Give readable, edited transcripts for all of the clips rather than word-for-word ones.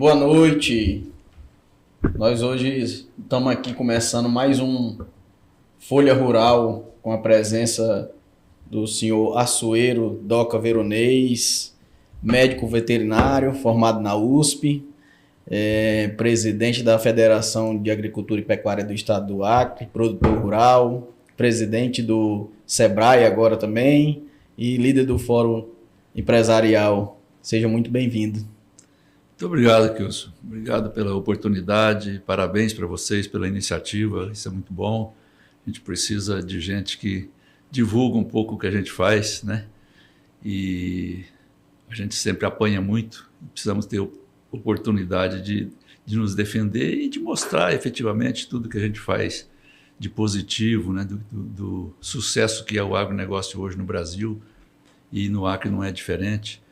Boa noite. Nós hoje estamos aqui começando mais um Folha Rural com a presença do senhor Assuero Doca Veronês, médico veterinário formado na USP, presidente da Federação de Agricultura e Pecuária do Estado do Acre, produtor rural, presidente do SEBRAE agora também e líder do Fórum Empresarial. Seja muito bem-vindo. Muito obrigado, Kilson. Obrigado pela oportunidade, parabéns para vocês pela iniciativa, isso é muito bom. A gente precisa de gente que divulga um pouco o que a gente faz, né? E a gente sempre apanha muito, precisamos ter oportunidade de nos defender e de mostrar efetivamente tudo que a gente faz de positivo, né? Do sucesso que é o agronegócio hoje no Brasil, e no Acre não é diferente.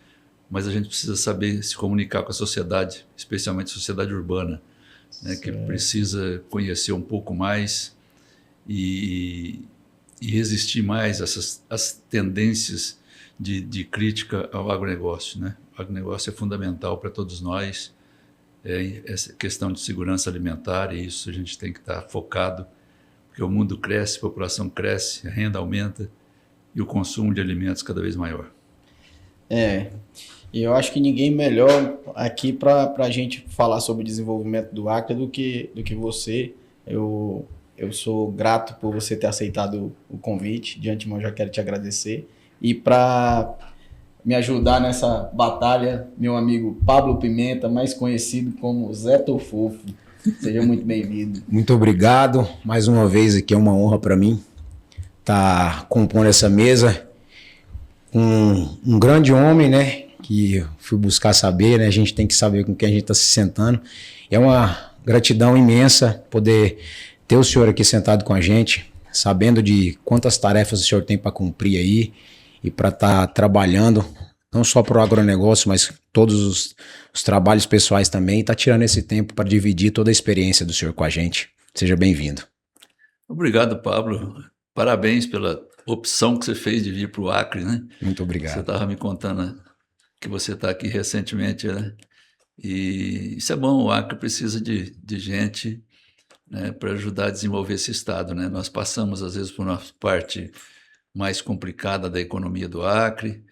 Mas a gente precisa saber se comunicar com a sociedade, especialmente a sociedade urbana, né, que precisa conhecer um pouco mais e resistir mais às tendências de crítica ao agronegócio, né? O agronegócio é fundamental para todos nós, essa questão de segurança alimentar, e isso a gente tem que estar focado, porque o mundo cresce, a população cresce, a renda aumenta e o consumo de alimentos cada vez maior. E eu acho que ninguém melhor aqui para a gente falar sobre o desenvolvimento do Acre do que você. Eu sou grato por você ter aceitado o convite. De antemão, já quero te agradecer. E para me ajudar nessa batalha, meu amigo Pablo Pimenta, mais conhecido como Zé Tofofo. Seja muito bem-vindo. Muito obrigado. Mais uma vez aqui é uma honra para mim estar compondo essa mesa. Um grande homem, né? Que eu fui buscar saber, né? A gente tem que saber com quem a gente está se sentando. É uma gratidão imensa poder ter o senhor aqui sentado com a gente, sabendo de quantas tarefas o senhor tem para cumprir aí e para estar trabalhando, não só para o agronegócio, mas todos os trabalhos pessoais também, e está tirando esse tempo para dividir toda a experiência do senhor com a gente. Seja bem-vindo. Obrigado, Pablo. Parabéns pela opção que você fez de vir para o Acre, né? Muito obrigado. Você estava me contando que você está aqui recentemente, né? E isso é bom, o Acre precisa de gente, né, para ajudar a desenvolver esse estado, né? Nós passamos, às vezes, por uma parte mais complicada da economia do Acre,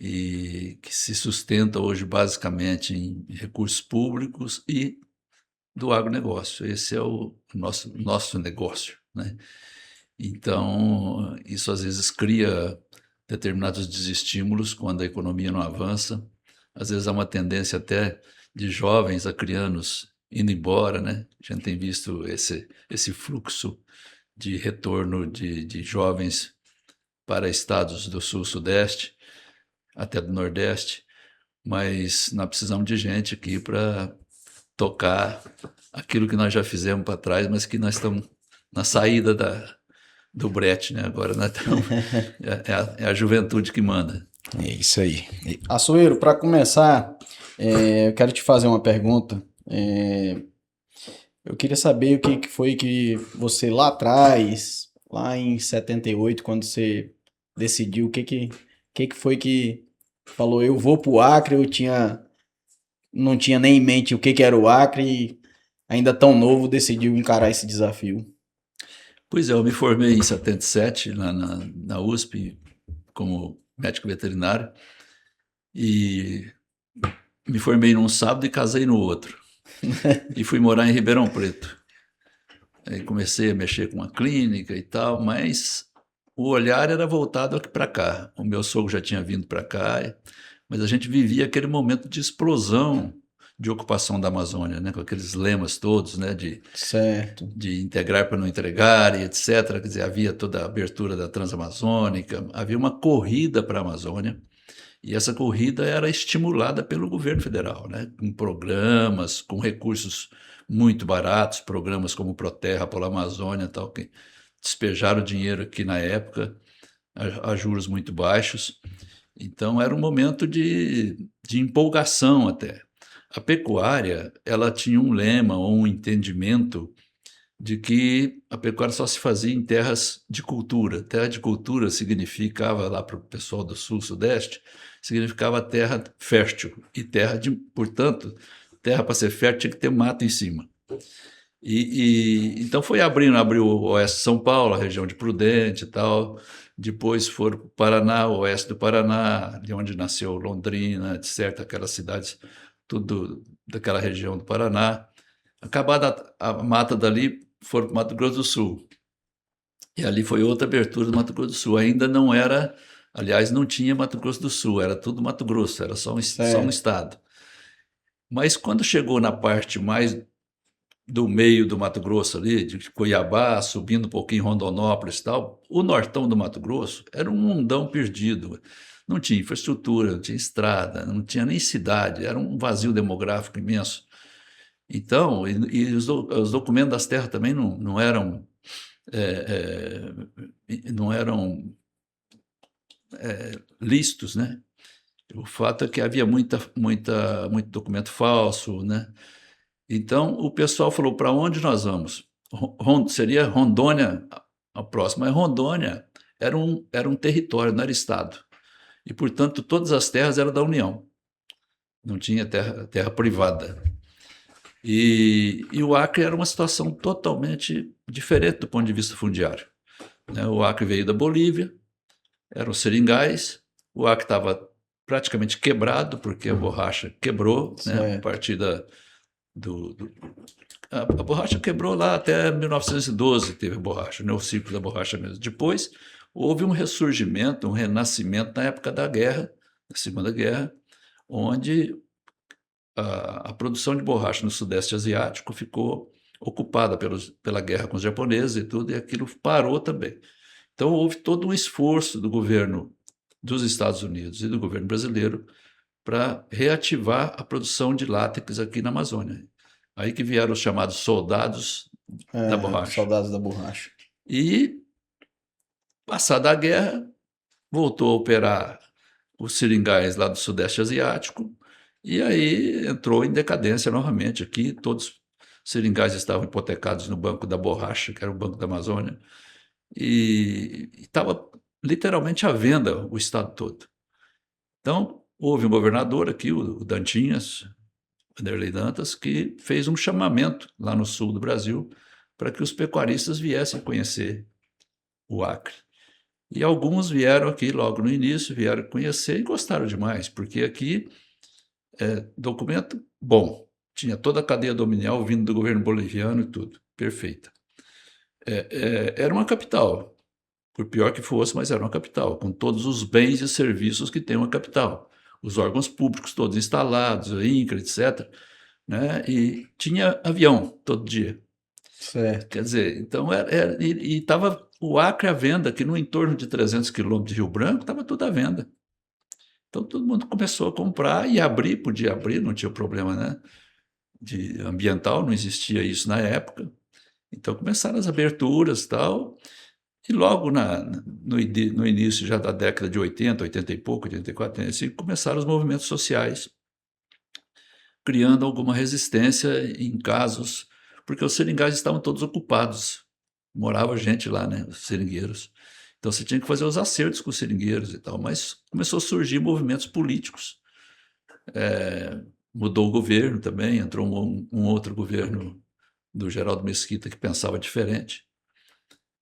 e que se sustenta hoje basicamente em recursos públicos e do agronegócio. Esse é o nosso negócio, né? Então, isso às vezes cria determinados desestímulos quando a economia não avança. Às vezes há uma tendência até de jovens acrianos indo embora, né? A gente tem visto esse fluxo de retorno de jovens para estados do sul-sudeste, até do nordeste, mas nós precisamos de gente aqui para tocar aquilo que nós já fizemos para trás, mas que nós estamos na saída do brete, né? Agora nós estamos, é a juventude que manda. É isso aí. Assuero, para começar, eu quero te fazer uma pergunta. Eu queria saber o que foi que você lá atrás, lá em 78, quando você decidiu, o que foi que falou, eu vou pro Acre, não tinha nem em mente o que era o Acre, e ainda tão novo decidiu encarar esse desafio. Pois é, eu me formei em 77 lá na USP como médico veterinário e me formei num sábado e casei no outro. E fui morar em Ribeirão Preto. Aí comecei a mexer com a clínica e tal, mas o olhar era voltado aqui para cá. O meu sogro já tinha vindo para cá, mas a gente vivia aquele momento de explosão de ocupação da Amazônia, né, com aqueles lemas todos, né, de integrar para não entregar e etc. Quer dizer, havia toda a abertura da Transamazônica, havia uma corrida para a Amazônia, e essa corrida era estimulada pelo governo federal, né, com programas, com recursos muito baratos, programas como Proterra, Polo Amazônia, tal, que despejaram dinheiro aqui na época a juros muito baixos. Então era um momento de empolgação até. A pecuária, ela tinha um lema ou um entendimento de que a pecuária só se fazia em terras de cultura. Terra de cultura significava, lá para o pessoal do sul-sudeste, significava terra fértil e terra, portanto, terra para ser fértil tinha que ter mato em cima. Então abriu o oeste de São Paulo, a região de Prudente e tal. Depois foram para o Paraná, o oeste do Paraná, de onde nasceu Londrina, etc., aquelas cidades, tudo daquela região do Paraná. Acabada a mata dali, foram para o Mato Grosso do Sul. E ali foi outra abertura do Mato Grosso do Sul. Ainda não era, aliás, não tinha Mato Grosso do Sul, era tudo Mato Grosso, era só um estado. Mas quando chegou na parte mais do meio do Mato Grosso ali, de Cuiabá, subindo um pouquinho Rondonópolis e tal, o nortão do Mato Grosso era um mundão perdido. Não tinha infraestrutura, não tinha estrada, não tinha nem cidade, era um vazio demográfico imenso. Então, os documentos das terras também não eram lícitos, né? O fato é que havia muito documento falso, né? Então, o pessoal falou, para onde nós vamos? Seria Rondônia a próxima. Mas Rondônia era um território, não era estado. E, portanto, todas as terras eram da União. Não tinha terra privada. E o Acre era uma situação totalmente diferente do ponto de vista fundiário. O Acre veio da Bolívia, eram seringais, o Acre estava praticamente quebrado, porque a borracha quebrou, né, a partir a borracha quebrou lá até 1912, teve a borracha, o ciclo da borracha mesmo. Depois, houve um ressurgimento, um renascimento na época da guerra, da Segunda Guerra, onde a produção de borracha no Sudeste Asiático ficou ocupada pela guerra com os japoneses e tudo, e aquilo parou também. Então, houve todo um esforço do governo dos Estados Unidos e do governo brasileiro para reativar a produção de látex aqui na Amazônia. Aí que vieram os chamados soldados da borracha. Soldados da borracha. E, passada a guerra, voltou a operar os seringais lá do Sudeste Asiático, e aí entrou em decadência novamente aqui. Todos os seringais estavam hipotecados no Banco da Borracha, que era o Banco da Amazônia, e estava literalmente à venda o estado todo. Então, houve um governador aqui, o Dantinhas, Vanderlei Dantas, que fez um chamamento lá no sul do Brasil para que os pecuaristas viessem conhecer o Acre. E alguns vieram aqui logo no início, vieram conhecer e gostaram demais, porque aqui documento bom, tinha toda a cadeia dominial vindo do governo boliviano e tudo, perfeita. Era uma capital, por pior que fosse, mas era uma capital, com todos os bens e serviços que tem uma capital. Os órgãos públicos todos instalados, a INCRA, etc. Né? E tinha avião todo dia. Certo. Quer dizer, então, estava o Acre à venda, aqui no entorno de 300 quilômetros de Rio Branco, estava tudo à venda. Então, todo mundo começou a comprar e abrir, podia abrir, não tinha problema, né? De ambiental, não existia isso na época. Então, começaram as aberturas e tal. E logo no início já da década de 80, 80 e pouco, 84, 85, começaram os movimentos sociais, criando alguma resistência em casos, porque os seringais estavam todos ocupados. Morava gente lá, né, os seringueiros. Então você tinha que fazer os acertos com os seringueiros e tal, mas começou a surgir movimentos políticos. Mudou o governo também, entrou um outro governo do Geraldo Mesquita que pensava diferente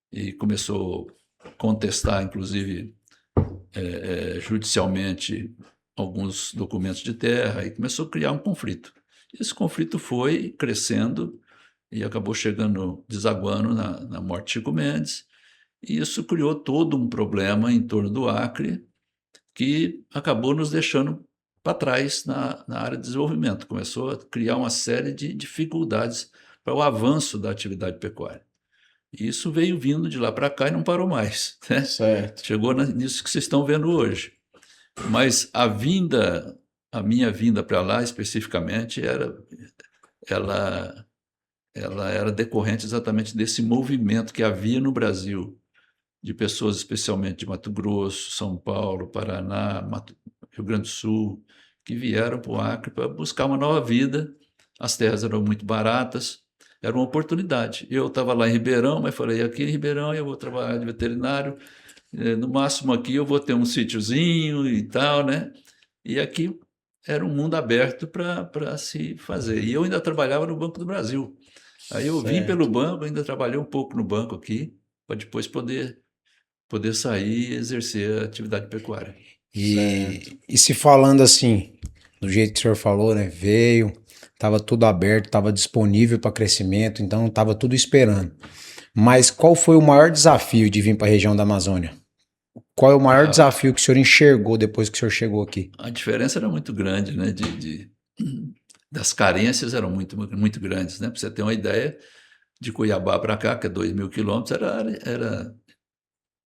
e começou a contestar, inclusive, judicialmente alguns documentos de terra e começou a criar um conflito. Esse conflito foi crescendo e acabou desaguando na morte de Chico Mendes, e isso criou todo um problema em torno do Acre que acabou nos deixando para trás na área de desenvolvimento. Começou a criar uma série de dificuldades para o avanço da atividade pecuária. E isso veio vindo de lá para cá e não parou mais. Né? Certo. Chegou nisso que vocês estão vendo hoje. Mas a minha vinda para lá, especificamente, ela era decorrente exatamente desse movimento que havia no Brasil, de pessoas especialmente de Mato Grosso, São Paulo, Paraná, Rio Grande do Sul, que vieram para o Acre para buscar uma nova vida. As terras eram muito baratas, era uma oportunidade. Eu estava lá em Ribeirão, mas falei, aqui em Ribeirão eu vou trabalhar de veterinário, no máximo aqui eu vou ter um sítiozinho e tal, né? E aqui era um mundo aberto para se fazer. E eu ainda trabalhava no Banco do Brasil. Aí eu vim Certo. pelo banco, ainda trabalhei um pouco no banco aqui, para depois poder sair e exercer a atividade pecuária. E se falando assim, do jeito que o senhor falou, né? Veio, estava tudo aberto, estava disponível para crescimento, então estava tudo esperando. Mas qual foi o maior desafio de vir para a região da Amazônia? Qual é o maior desafio que o senhor enxergou depois que o senhor chegou aqui? A diferença era muito grande, né? Das carências eram muito grandes, né? Para você ter uma ideia, de Cuiabá para cá, que é 2.000 quilômetros, era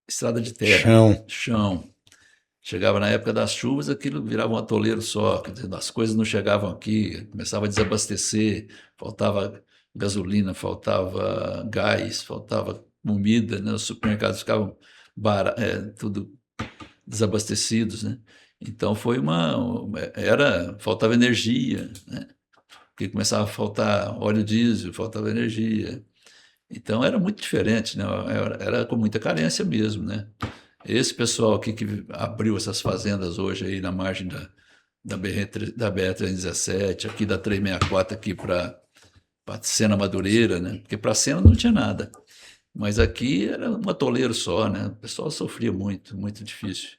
estrada de terra, Chão. chão. Chegava na época das chuvas, aquilo virava um atoleiro só, quer dizer, as coisas não chegavam aqui, começava a desabastecer, faltava gasolina, faltava gás, faltava comida, né? Os supermercados ficavam tudo desabastecidos, né? Então faltava energia, né? Porque começava a faltar óleo diesel, faltava energia. Então era muito diferente, né? Era com muita carência mesmo, né? Esse pessoal aqui que abriu essas fazendas hoje aí na margem da BR-317, aqui da 364 aqui para Sena Madureira, né? Porque para Sena não tinha nada. Mas aqui era um atoleiro só, né? O pessoal sofria muito, muito difícil.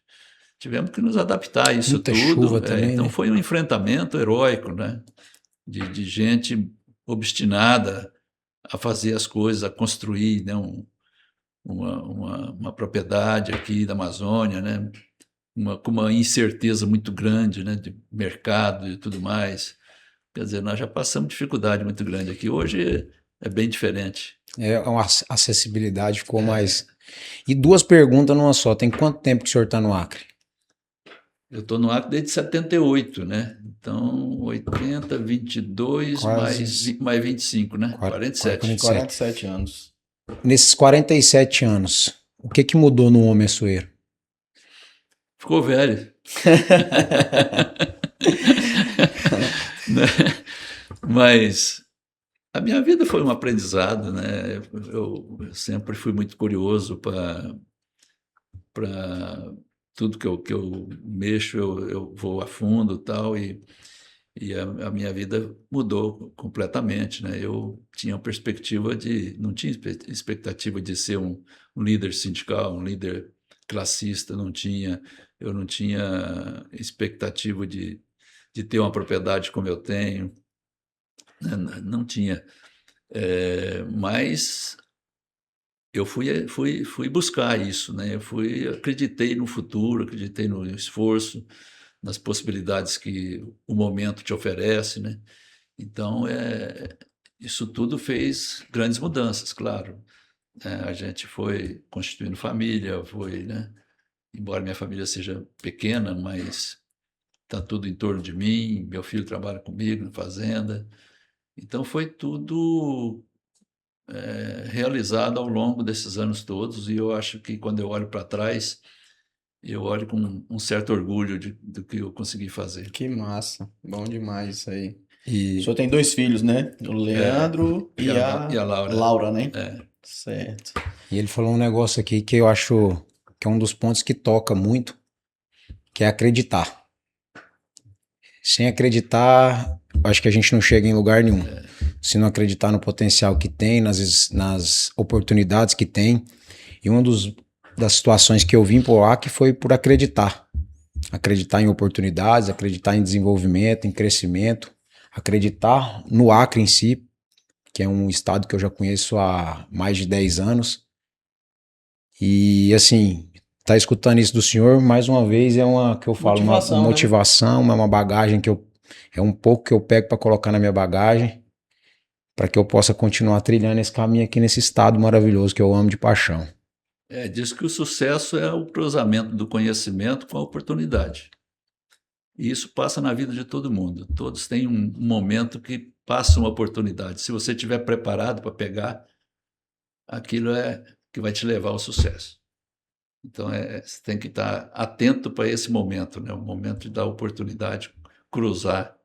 Tivemos que nos adaptar a isso Muita tudo. chuva também, Então né? foi um enfrentamento heróico, né? De gente obstinada a fazer as coisas, a construir, né? Uma propriedade aqui da Amazônia, né? Com uma incerteza muito grande, né? De mercado e tudo mais. Quer dizer, nós já passamos dificuldade muito grande aqui. Hoje é bem diferente. Uma acessibilidade ficou mais. E duas perguntas numa só. Tem quanto tempo que o senhor está no Acre? Eu estou no Acre desde 78, né? Então, 80, 22, Quase mais 25, né? 47. 47 anos. Nesses 47 anos, o que mudou no homem Assuero? Ficou velho. Mas a minha vida foi um aprendizado, né? Eu sempre fui muito curioso para tudo que eu mexo, eu vou a fundo tal, e a minha vida mudou completamente, né? Eu tinha perspectiva não tinha expectativa de ser um líder sindical, um líder classista, eu não tinha expectativa de ter uma propriedade como eu tenho, né? Não tinha. Mas eu fui buscar isso, né? Acreditei no futuro, acreditei no esforço, nas possibilidades que o momento te oferece, né? Então, isso tudo fez grandes mudanças, claro. A gente foi constituindo família, né? Embora minha família seja pequena, mas está tudo em torno de mim, meu filho trabalha comigo na fazenda. Então, foi tudo realizado ao longo desses anos todos, e eu acho que quando eu olho para trás, eu olho com um certo orgulho do que eu consegui fazer. Que massa. Bom demais isso aí. E O senhor tem 2 filhos, né? O Leandro e a Laura. Laura, né? É. Certo. E ele falou um negócio aqui que eu acho que é um dos pontos que toca muito, que é acreditar. Sem acreditar, acho que a gente não chega em lugar nenhum. Se não acreditar no potencial que tem, nas oportunidades que tem. E uma das situações que eu vim pro Acre foi por acreditar. Acreditar em oportunidades, acreditar em desenvolvimento, em crescimento, acreditar no Acre em si, que é um estado que eu já conheço há mais de 10 anos. E assim, tá escutando isso do senhor, mais uma vez é uma que eu falo, Motivação, uma né? motivação, é uma bagagem é um pouco que eu pego para colocar na minha bagagem, para que eu possa continuar trilhando esse caminho aqui nesse estado maravilhoso que eu amo de paixão. Diz que o sucesso é o cruzamento do conhecimento com a oportunidade. E isso passa na vida de todo mundo. Todos têm um momento que passa uma oportunidade. Se você estiver preparado para pegar, aquilo é que vai te levar ao sucesso. Então, você tem que estar atento para esse momento, né? O momento da oportunidade cruzar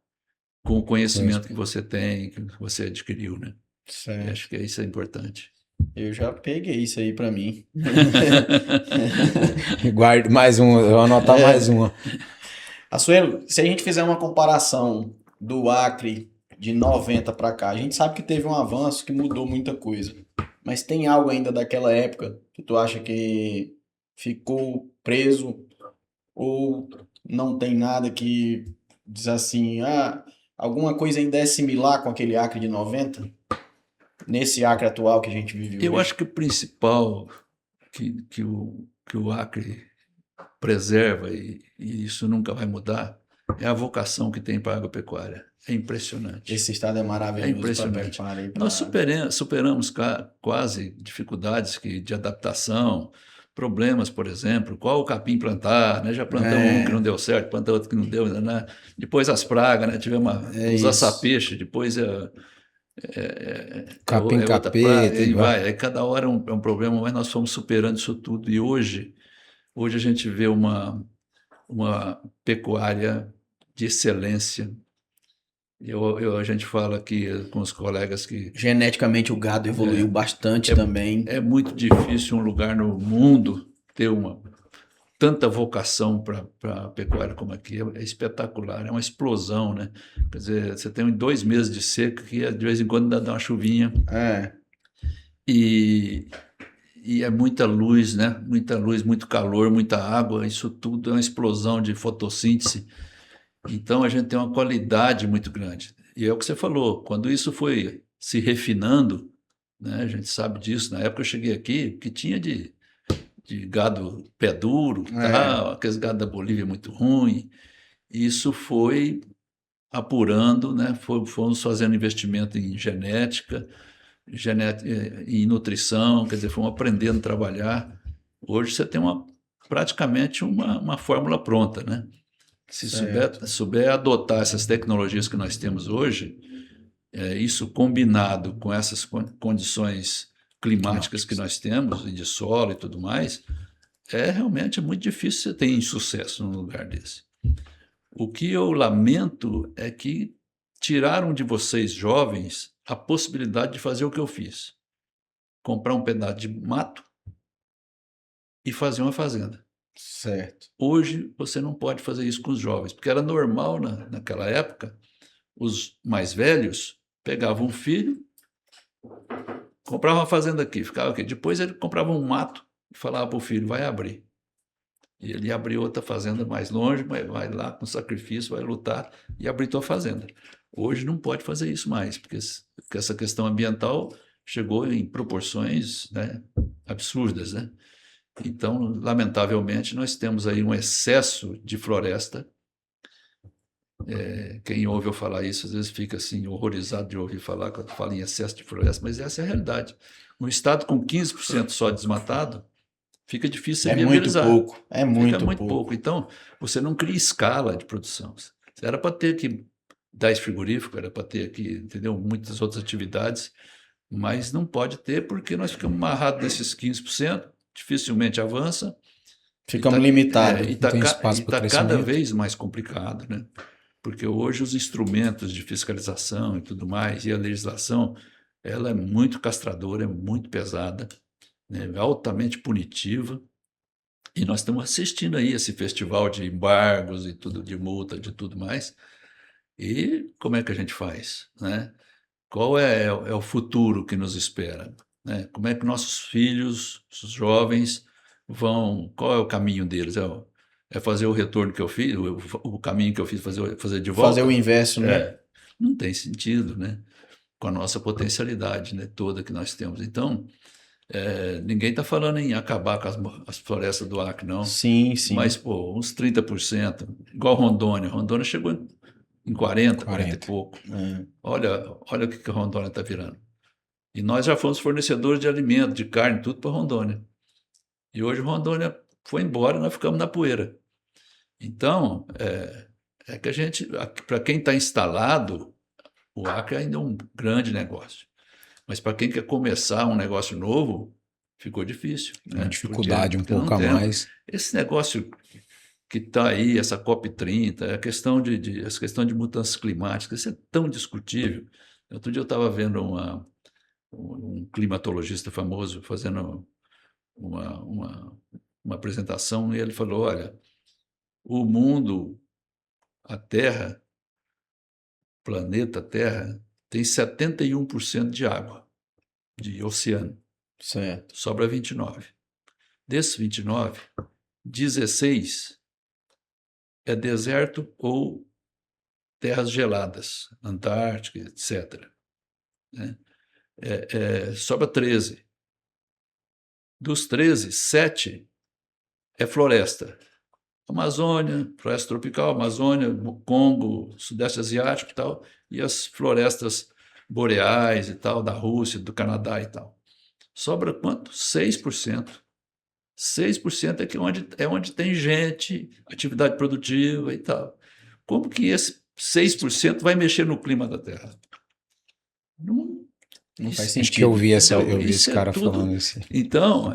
com o conhecimento que você tem, que você adquiriu, né? Certo. Acho que isso é importante. Eu já peguei isso aí pra mim. Guarde mais um, eu vou anotar mais uma. Asuelo, se a gente fizer uma comparação do Acre de 90 para cá, a gente sabe que teve um avanço que mudou muita coisa. Mas tem algo ainda daquela época que tu acha que ficou preso ou não tem nada que diz assim, alguma coisa ainda é similar com aquele Acre de 90? Nesse Acre atual que a gente vive Eu hoje? acho que o principal que o Acre preserva, e isso nunca vai mudar, é a vocação que tem para a agropecuária. É impressionante. Esse estado é É maravilhoso para impressionante. preparar aí Nós para. superamos quase dificuldades de adaptação, problemas, por exemplo, qual o capim plantar, né? Já plantamos um que É, não deu certo, plantamos outro que não deu, né? Depois as pragas, né? Tivemos é os isso. açapeixes, depois Capim é outra praga, capeta e e vai. vai. Aí cada hora é um problema, mas nós fomos superando isso tudo. E hoje a gente vê uma pecuária de excelência. A gente fala aqui com os colegas que Geneticamente o gado evoluiu bastante também. é muito difícil um lugar no mundo ter tanta vocação para a pecuária como aqui. É espetacular, é uma explosão, né? Quer dizer, você tem 2 meses de seca que de vez em quando dá uma chuvinha É, e, e é muita luz, né? Muita luz, muito calor, muita água. Isso tudo é uma explosão de fotossíntese. Então a gente tem uma qualidade muito grande. E é o que você falou, quando isso foi se refinando, né, a gente sabe disso. Na época eu cheguei aqui, que tinha de gado pé duro, é, tal, aqueles gado da Bolívia muito ruim. Isso foi apurando, né, fomos fazendo investimento em genética, em nutrição, quer dizer, fomos aprendendo a trabalhar. Hoje você tem praticamente uma fórmula pronta, né? Se certo. souber adotar essas tecnologias que nós temos hoje, isso combinado com essas condições climáticas que nós temos, e de solo e tudo mais, realmente muito difícil você ter sucesso num lugar desse. O que eu lamento é que tiraram de vocês, jovens, a possibilidade de fazer o que eu fiz: comprar um pedaço de mato e fazer uma fazenda. Certo. Hoje você não pode fazer isso com os jovens, porque era normal naquela época. Os mais velhos pegavam um filho, compravam uma fazenda aqui, ficava aqui. Depois ele comprava um mato e falava para o filho, vai abrir. E ele ia abrir outra fazenda mais longe, mas vai lá com sacrifício, vai lutar e abrir tua fazenda. Hoje não pode fazer isso mais, porque essa questão ambiental chegou em proporções, né, absurdas, né? Então, lamentavelmente, nós temos aí um excesso de floresta. Quem ouve eu falar isso, às vezes fica assim, horrorizado de ouvir falar quando fala em excesso de floresta, mas essa é a realidade. Um estado com 15% só desmatado, fica difícil você É muito viabilizar. pouco. É Fica muito muito pouco. pouco. Então, você não cria escala de produção. Era para ter aqui 10 frigoríficos, era para ter aqui, entendeu? Muitas outras atividades, mas não pode ter porque nós ficamos amarrados nesses 15%, dificilmente avança. Ficamos limitados. Não tem espaço para Cada crescimento. vez mais complicado, né? Porque hoje os instrumentos de fiscalização e tudo mais, e a legislação, ela é muito castradora, é muito pesada, né? Altamente punitiva, e nós estamos assistindo aí esse festival de embargos e tudo, de multa, de tudo mais, e como é que a gente faz, né? Qual é o futuro que nos espera, né? Como é que nossos filhos, os jovens, qual é o caminho deles? É fazer o retorno que eu fiz, o caminho que eu fiz, fazer de Fazer o volta? inverso, né? Não tem sentido, né? Com a nossa potencialidade, né, toda que nós temos. Então, ninguém está falando em acabar com as florestas do Acre, não. Sim, Mas, sim. pô, uns 30%, igual Rondônia. Rondônia chegou em 40, 40 e 40. pouco. É. Olha o que a Rondônia está virando. E nós já fomos fornecedores de alimento, de carne, tudo para Rondônia. E hoje Rondônia foi embora e nós ficamos na poeira. Então, que a gente, para quem está instalado, o Acre ainda é um grande negócio. Mas para quem quer começar um negócio novo, ficou difícil. Uma Né? dificuldade um Porque não pouco a tem mais. esse negócio que está aí, essa COP30, a questão essa questão de mudanças climáticas, isso é tão discutível. Outro dia eu estava vendo um climatologista famoso fazendo uma apresentação e ele falou, olha, o mundo a Terra, planeta Terra, tem 71% de água, de oceano. Certo. Sobra 29. Desses 29, 16 é deserto ou terras geladas, Antártica, etc. Né? Sobra 13. Dos 13, 7 é floresta. Amazônia, floresta tropical, Amazônia, Congo, Sudeste Asiático e tal, e as florestas boreais e tal, da Rússia, do Canadá e tal. Sobra quanto? 6%. 6% é onde tem gente, atividade produtiva e tal. Como que esse 6% vai mexer no clima da Terra? Não faz Acho que eu vi esse cara tudo. falando isso. Então,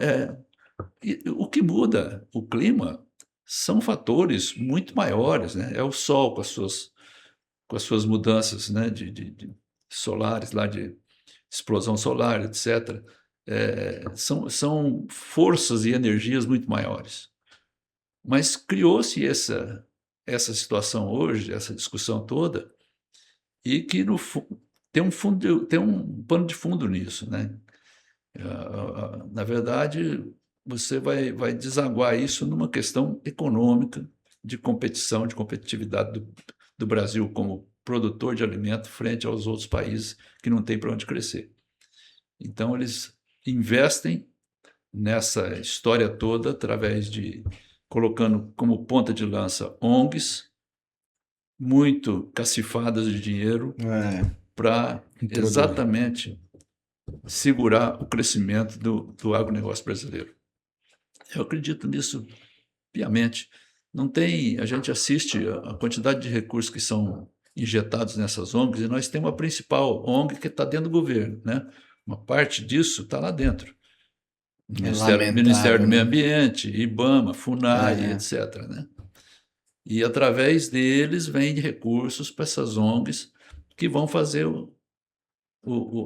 o que muda o clima são fatores muito maiores, né? É o Sol com as suas mudanças, né? de solares, lá de explosão solar, etc. São forças e energias muito maiores. Mas criou-se essa situação hoje, essa discussão toda, e que tem um pano de fundo nisso, né? Na verdade, você vai desaguar isso numa questão econômica, de competição, de competitividade do Brasil como produtor de alimento frente aos outros países que não têm para onde crescer. Então, eles investem nessa história toda através de colocando como ponta de lança ONGs muito cacifadas de dinheiro para exatamente segurar o crescimento do agronegócio brasileiro. Eu acredito nisso piamente. A gente assiste a quantidade de recursos que são injetados nessas ONGs, e nós temos a principal ONG que está dentro do governo, né? Uma parte disso está lá dentro. Ministério do Meio Ambiente, IBAMA, FUNAI, etc. Né? E através deles vem recursos para essas ONGs que vão fazer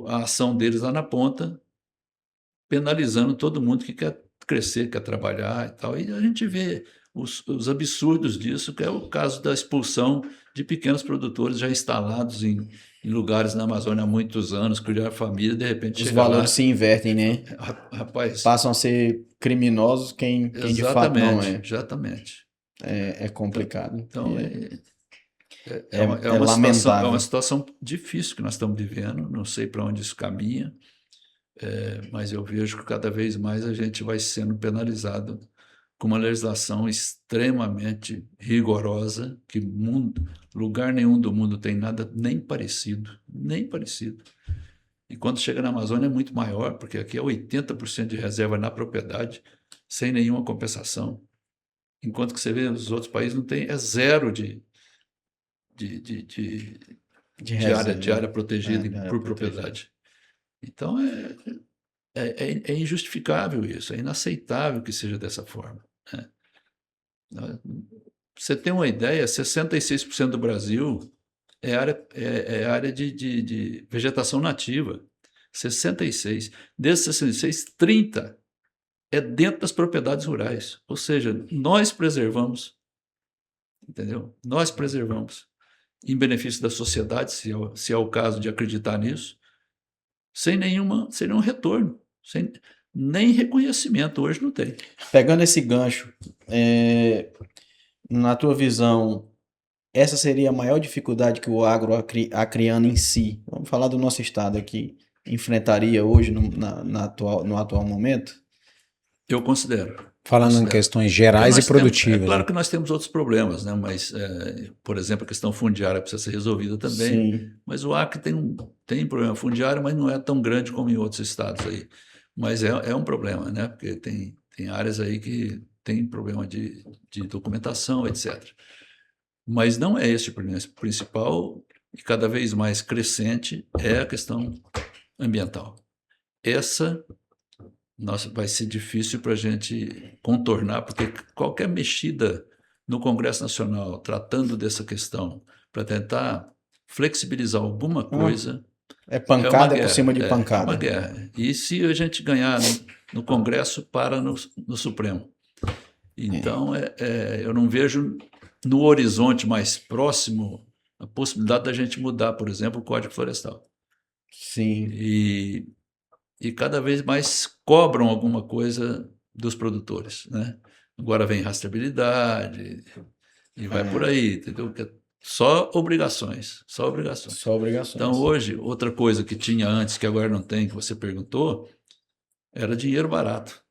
a ação deles lá na ponta, penalizando todo mundo que quer crescer, quer trabalhar e tal. E a gente vê os absurdos disso, que é o caso da expulsão de pequenos produtores já instalados em lugares na Amazônia há muitos anos, criaram família, de repente os valores se invertem, né? Rapaz, passam a ser criminosos quem de fato não é. Exatamente. É complicado. Então, lamentável. É uma situação difícil que nós estamos vivendo, não sei para onde isso caminha, mas eu vejo que cada vez mais a gente vai sendo penalizado com uma legislação extremamente rigorosa, que lugar nenhum do mundo tem nada nem parecido. E quando chega na Amazônia é muito maior, porque aqui é 80% de reserva na propriedade, sem nenhuma compensação. Enquanto que você vê nos outros países não tem, é zero de área protegida por propriedade. Então é injustificável isso, é inaceitável que seja dessa forma. Né? Você tem uma ideia, 66% do Brasil é área de vegetação nativa. 66. Desses 66, 30 é dentro das propriedades rurais. Ou seja, nós preservamos, entendeu? Nós preservamos em benefício da sociedade, se é o caso de acreditar nisso, sem nenhum retorno, nem reconhecimento. Hoje não tem. Pegando esse gancho, na tua visão, essa seria a maior dificuldade que o agroacreano em si, vamos falar do nosso estado aqui, enfrentaria hoje no atual momento? Eu considero. Falando em questões gerais e produtivas. É claro que nós temos outros problemas, né? Mas, por exemplo, a questão fundiária precisa ser resolvida também. Sim. Mas o Acre tem problema fundiário, mas não é tão grande como em outros estados aí. Mas é um problema, né? Porque tem áreas aí que tem problema de documentação, etc. Mas não é esse o problema. O principal e cada vez mais crescente é a questão ambiental. Essa vai ser difícil para a gente contornar, porque qualquer mexida no Congresso Nacional tratando dessa questão para tentar flexibilizar alguma coisa... É pancada por cima de pancada. É uma guerra. E se a gente ganhar no Congresso, para no Supremo. Então, eu não vejo no horizonte mais próximo a possibilidade da gente mudar, por exemplo, o Código Florestal. Sim. E cada vez mais cobram alguma coisa dos produtores, né? Agora vem rastreabilidade e vai por aí, entendeu? Só obrigações, só obrigações. Só obrigações. Então hoje, outra coisa que tinha antes, que agora não tem, que você perguntou, era dinheiro barato,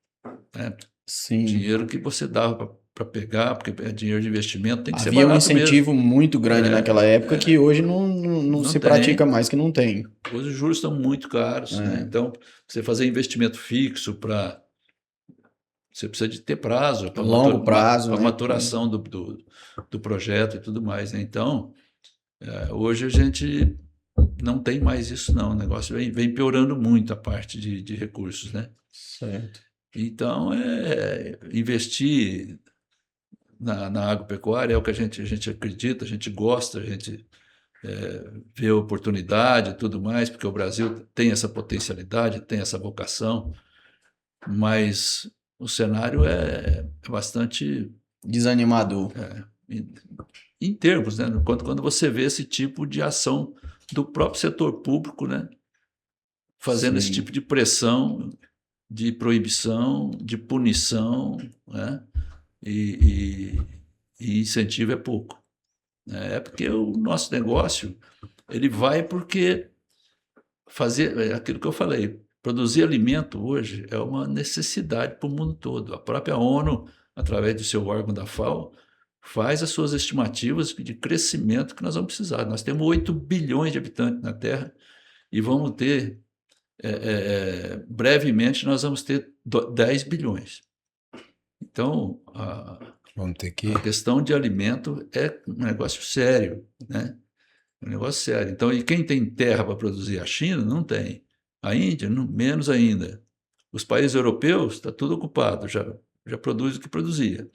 né? Sim. Dinheiro que você dava para pegar, porque é dinheiro de investimento, tem que ser Havia barato um incentivo mesmo. muito grande naquela época que hoje não se tem. pratica mais, que não tem. Hoje os juros estão muito caros, né? Então, você fazer investimento fixo para... Você precisa de ter prazo. Longo prazo. Para né? maturação do projeto e tudo mais, né? Então, hoje a gente não tem mais isso, não. O negócio vem piorando muito a parte de recursos, né? Certo. Então, investir na agropecuária é o que a gente acredita, a gente gosta, a gente vê oportunidade e tudo mais, porque o Brasil tem essa potencialidade, tem essa vocação, mas o cenário é bastante desanimador. Em termos, né? Quando você vê esse tipo de ação do próprio setor público, né? Fazendo esse tipo de pressão, de proibição, de punição, né? E incentivo é pouco. É porque o nosso negócio ele vai porque fazer aquilo que eu falei, produzir alimento hoje é uma necessidade para o mundo todo. A própria ONU, através do seu órgão da FAO, faz as suas estimativas de crescimento que nós vamos precisar. Nós temos 8 bilhões de habitantes na Terra e vamos ter, brevemente, nós vamos ter 10 bilhões. Então, vamos ter que... a questão de alimento é um negócio sério, né? Um negócio sério. Então, e quem tem terra para produzir? A China não tem. A Índia, menos ainda. Os países europeus, está tudo ocupado, já produz o que produzia.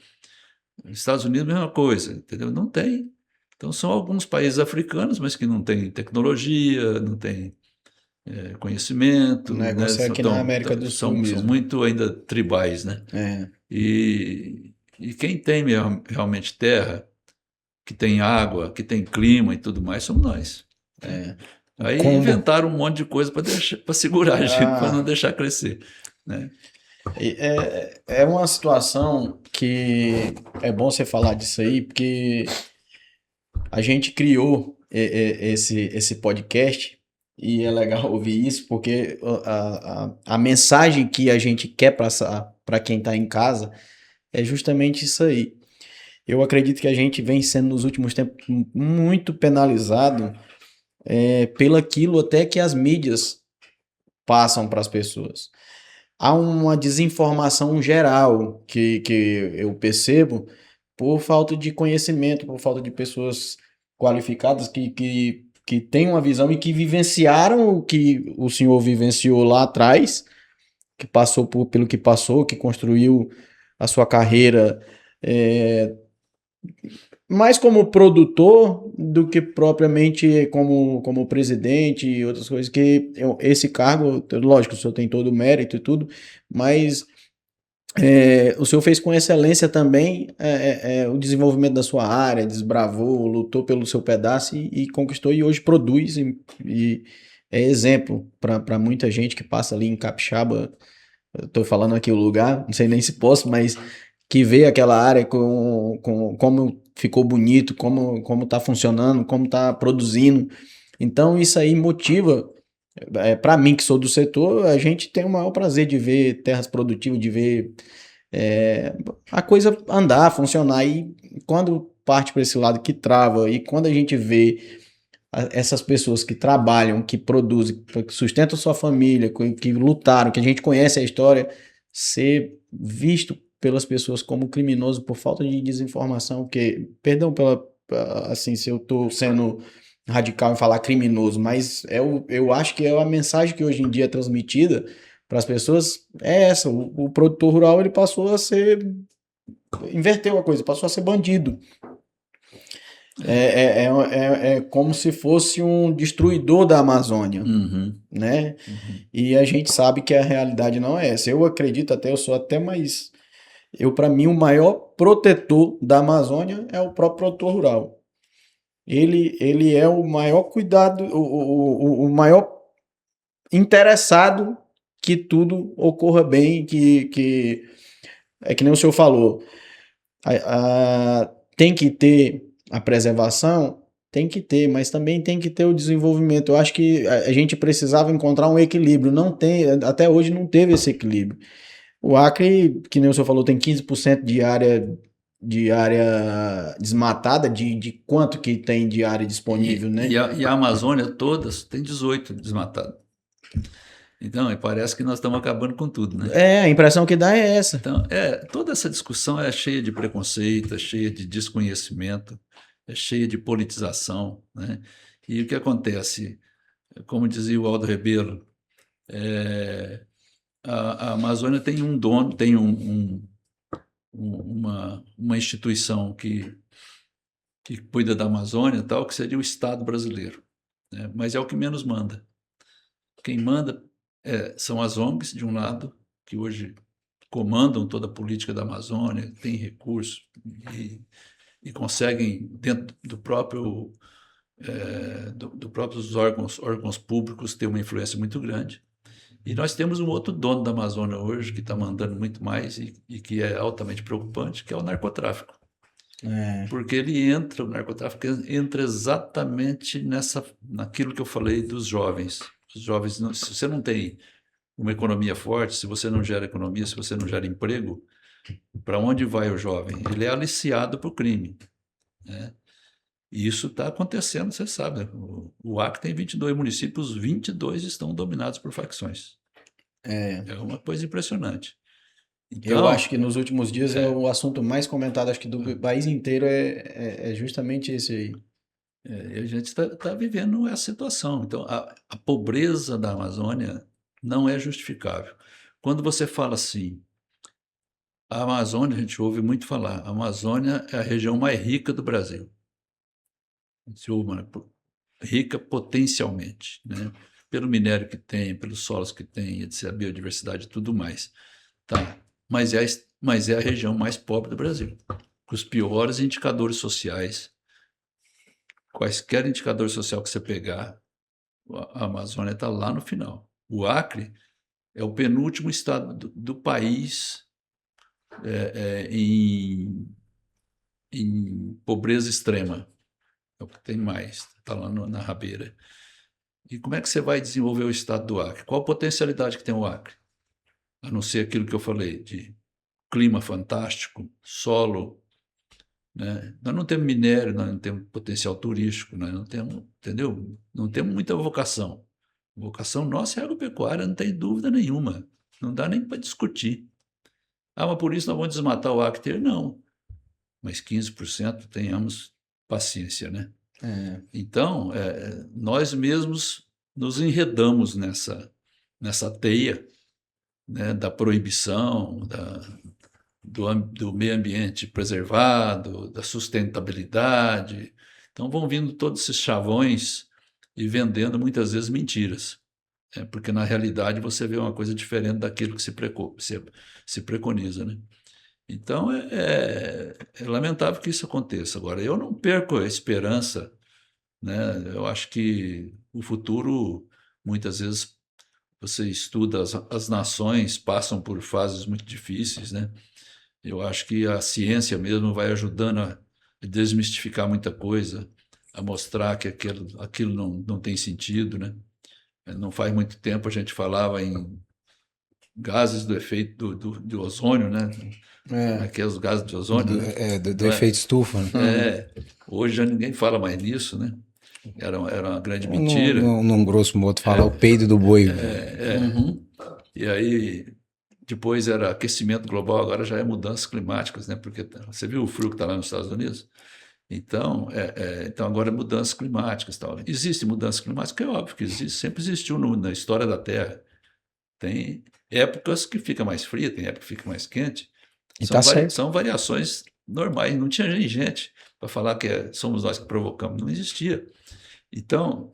Nos Estados Unidos, mesma coisa, entendeu? Não tem. Então, são alguns países africanos, mas que não têm tecnologia, não têm conhecimento. O negócio né? é aqui na América do Sul mesmo. São muito ainda tribais, né? E quem tem realmente terra, que tem água, que tem clima e tudo mais, somos nós. Aí inventaram um monte de coisa para segurar a gente, para não deixar crescer. Né? É uma situação que é bom você falar disso aí, porque a gente criou esse podcast e é legal ouvir isso, porque a mensagem que a gente quer passar para quem está em casa é justamente isso aí. Eu acredito que a gente vem sendo nos últimos tempos muito penalizado pelo aquilo até que as mídias passam para as pessoas. Há uma desinformação geral que eu percebo por falta de conhecimento, por falta de pessoas qualificadas que têm uma visão e que vivenciaram o que o senhor vivenciou lá atrás, que passou pelo que passou, que construiu a sua carreira mais como produtor do que propriamente como presidente e outras coisas, que esse cargo, lógico, o senhor tem todo o mérito e tudo, mas o senhor fez com excelência também o desenvolvimento da sua área, desbravou, lutou pelo seu pedaço e conquistou, e hoje produz e é exemplo para muita gente que passa ali em Capixaba. Eu estou falando aqui o lugar, não sei nem se posso, mas que vê aquela área com como ficou bonito, como está funcionando, como está produzindo. Então isso aí motiva, para mim que sou do setor, a gente tem o maior prazer de ver terras produtivas, de ver a coisa andar, funcionar. E quando parte para esse lado que trava, e quando a gente vê essas pessoas que trabalham, que produzem, que sustentam sua família, que lutaram, que a gente conhece a história, ser visto pelas pessoas como criminoso por falta de desinformação, que, perdão assim, se eu estou sendo radical em falar criminoso, mas eu acho que a mensagem que hoje em dia é transmitida para as pessoas é essa: o produtor rural ele passou a inverteu a coisa, passou a ser bandido. É como se fosse um destruidor da Amazônia, né? E a gente sabe que a realidade não é essa. Eu acredito eu sou até mais... para mim, o maior protetor da Amazônia é o próprio produtor rural. Ele é o maior cuidado, o maior interessado que tudo ocorra bem, que é que nem o senhor falou, tem que ter a preservação, tem que ter, mas também tem que ter o desenvolvimento. Eu acho que a gente precisava encontrar um equilíbrio, não tem, até hoje não teve esse equilíbrio. O Acre, que nem o senhor falou, tem 15% de área desmatada, de quanto que tem de área disponível, né? E a Amazônia todas tem 18 desmatadas. Então, parece que nós estamos acabando com tudo, né? A impressão que dá é essa. Então, toda essa discussão é cheia de preconceito, é cheia de desconhecimento, é cheia de politização, né? E o que acontece? Como dizia o Aldo Rebelo, a Amazônia tem um dono, tem uma instituição que cuida da Amazônia, tal, que seria o Estado brasileiro, né? Mas é o que menos manda. Quem manda são as ONGs, de um lado, que hoje comandam toda a política da Amazônia, têm recursos e conseguem, dentro do próprios órgãos públicos, ter uma influência muito grande. E nós temos um outro dono da Amazônia hoje, que está mandando muito mais e que é altamente preocupante, que é o narcotráfico. Porque o narcotráfico entra exatamente naquilo que eu falei dos jovens. Os jovens, se você não tem uma economia forte, se você não gera economia, se você não gera emprego, para onde vai o jovem? Ele é aliciado para o crime, né? E isso está acontecendo, você sabe. O Acre tem 22 municípios, 22 estão dominados por facções. É uma coisa impressionante. Então, eu acho que nos últimos dias é o assunto mais comentado, acho que do país inteiro, é justamente esse aí. E a gente está vivendo essa situação. Então, a pobreza da Amazônia não é justificável. Quando você fala assim, a Amazônia, a gente ouve muito falar, a Amazônia é a região mais rica do Brasil. Rica potencialmente, né? Pelo minério que tem, pelos solos que tem, etc., a biodiversidade e tudo mais. Tá. Mas é a região mais pobre do Brasil, com os piores indicadores sociais. Quaisquer indicador social que você pegar, a Amazônia está lá no final. O Acre é o penúltimo estado do país em pobreza extrema. É o que tem mais, está lá na rabeira. E como é que você vai desenvolver o estado do Acre? Qual a potencialidade que tem o Acre? A não ser aquilo que eu falei, de clima fantástico, solo, né? Nós não temos minério, nós não temos potencial turístico, nós não temos, entendeu? Não temos muita vocação. A vocação nossa é agropecuária, não tem dúvida nenhuma. Não dá nem para discutir. Mas por isso nós vamos desmatar o Acre? Não. Mas 15% tenhamos paciência, né? Então, nós mesmos nos enredamos nessa teia, né, da proibição, do meio ambiente preservado, da sustentabilidade. Então vão vindo todos esses chavões e vendendo muitas vezes mentiras, porque na realidade você vê uma coisa diferente daquilo que se preconiza, né? Então é lamentável que isso aconteça. Agora, eu não perco a esperança, né? Eu acho que o futuro, muitas vezes, você estuda, as nações passam por fases muito difíceis, né? Eu acho que a ciência mesmo vai ajudando a desmistificar muita coisa, a mostrar que aquilo não tem sentido, né? Não faz muito tempo a gente falava em gases do efeito do ozônio, né? Que é os gases de ozônio, né? Do efeito estufa, né? Hoje já ninguém fala mais nisso, né? Era uma grande mentira. Num grosso modo, falar o peido do boi. E aí, depois era aquecimento global, agora já é mudanças climáticas, né? Porque você viu o frio que está lá nos Estados Unidos? Então, então agora é mudanças climáticas. Tal. Existem mudanças climáticas, é óbvio que existe, sempre existiu na história da Terra. Tem épocas que fica mais fria, tem época que fica mais quente. São variações normais. Não tinha gente para falar que somos nós que provocamos. Não existia. Então,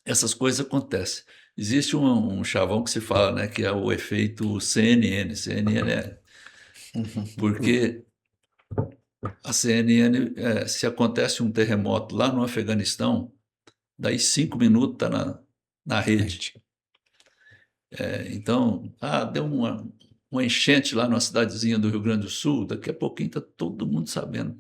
essas coisas acontecem. Existe um chavão que se fala, né, que é o efeito CNN. CNN porque a CNN, se acontece um terremoto lá no Afeganistão, daí 5 minutos está na rede. Então, deu uma enchente lá numa cidadezinha do Rio Grande do Sul, daqui a pouquinho está todo mundo sabendo.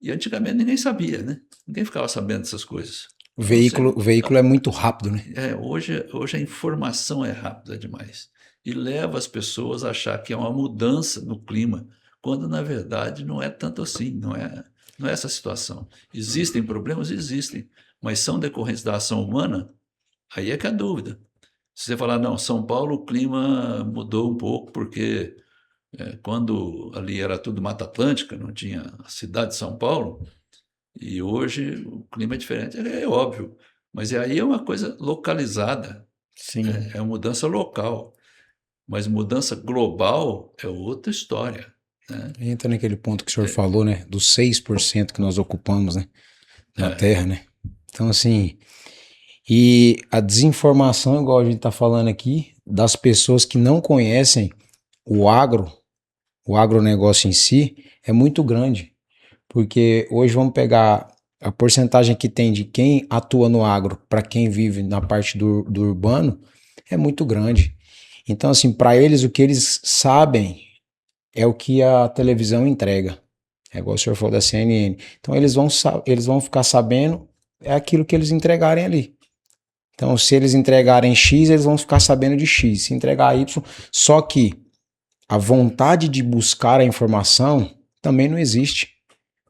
E antigamente ninguém sabia, né? Ninguém ficava sabendo dessas coisas. O veículo é muito rápido, né? Hoje a informação é rápida demais e leva as pessoas a achar que é uma mudança no clima, quando na verdade não é tanto assim, não é essa situação. Existem problemas? Existem, mas são decorrentes da ação humana? Aí é que é a dúvida. Se você falar, não, São Paulo o clima mudou um pouco porque quando ali era tudo Mata Atlântica, não tinha a cidade de São Paulo, e hoje o clima é diferente, é óbvio, mas aí é uma coisa localizada, Sim. é uma mudança local, mas mudança global é outra história, né? Entra naquele ponto que o senhor falou, né? Dos 6% que nós ocupamos, né? Na Terra, né? Então, assim, e a desinformação, igual a gente está falando aqui, das pessoas que não conhecem o agronegócio em si, é muito grande. Porque hoje vamos pegar a porcentagem que tem de quem atua no agro para quem vive na parte do urbano, é muito grande. Então, assim, para eles, o que eles sabem é o que a televisão entrega. É igual o senhor falou da CNN. Então, eles vão ficar sabendo é aquilo que eles entregarem ali. Então, se eles entregarem X, eles vão ficar sabendo de X. Se entregar Y, só que a vontade de buscar a informação também não existe.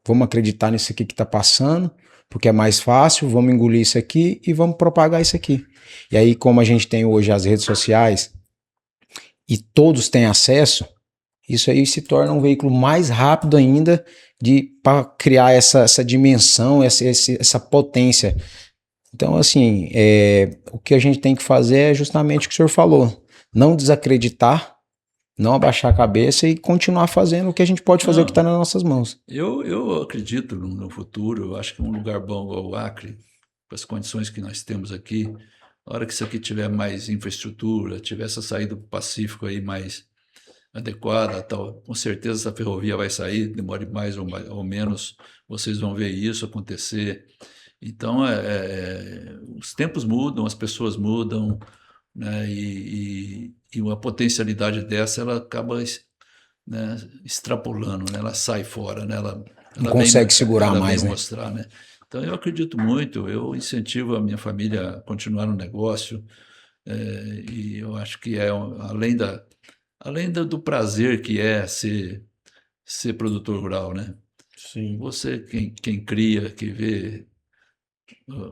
Vamos acreditar nisso aqui que está passando, porque é mais fácil, vamos engolir isso aqui e vamos propagar isso aqui. E aí, como a gente tem hoje as redes sociais e todos têm acesso, isso aí se torna um veículo mais rápido ainda para criar essa dimensão, essa potência. Então, assim, o que a gente tem que fazer é justamente o que o senhor falou. Não desacreditar, não abaixar a cabeça e continuar fazendo o que a gente pode fazer, o que está nas nossas mãos. Eu acredito no futuro, eu acho que um lugar bom igual o Acre, com as condições que nós temos aqui, na hora que isso aqui tiver mais infraestrutura, tiver essa saída para o Pacífico aí mais adequada, tal, com certeza essa ferrovia vai sair, demore mais ou menos, vocês vão ver isso acontecer. Então, os tempos mudam, as pessoas mudam, né, e uma potencialidade dessa, ela acaba, né, extrapolando, né, ela sai fora, né, ela não consegue segurar ela mais, vem né? mostrar, né? Então, eu acredito muito, eu incentivo a minha família a continuar no negócio, e eu acho que além do prazer que é ser produtor rural, né? Sim. Você, quem cria, que vê o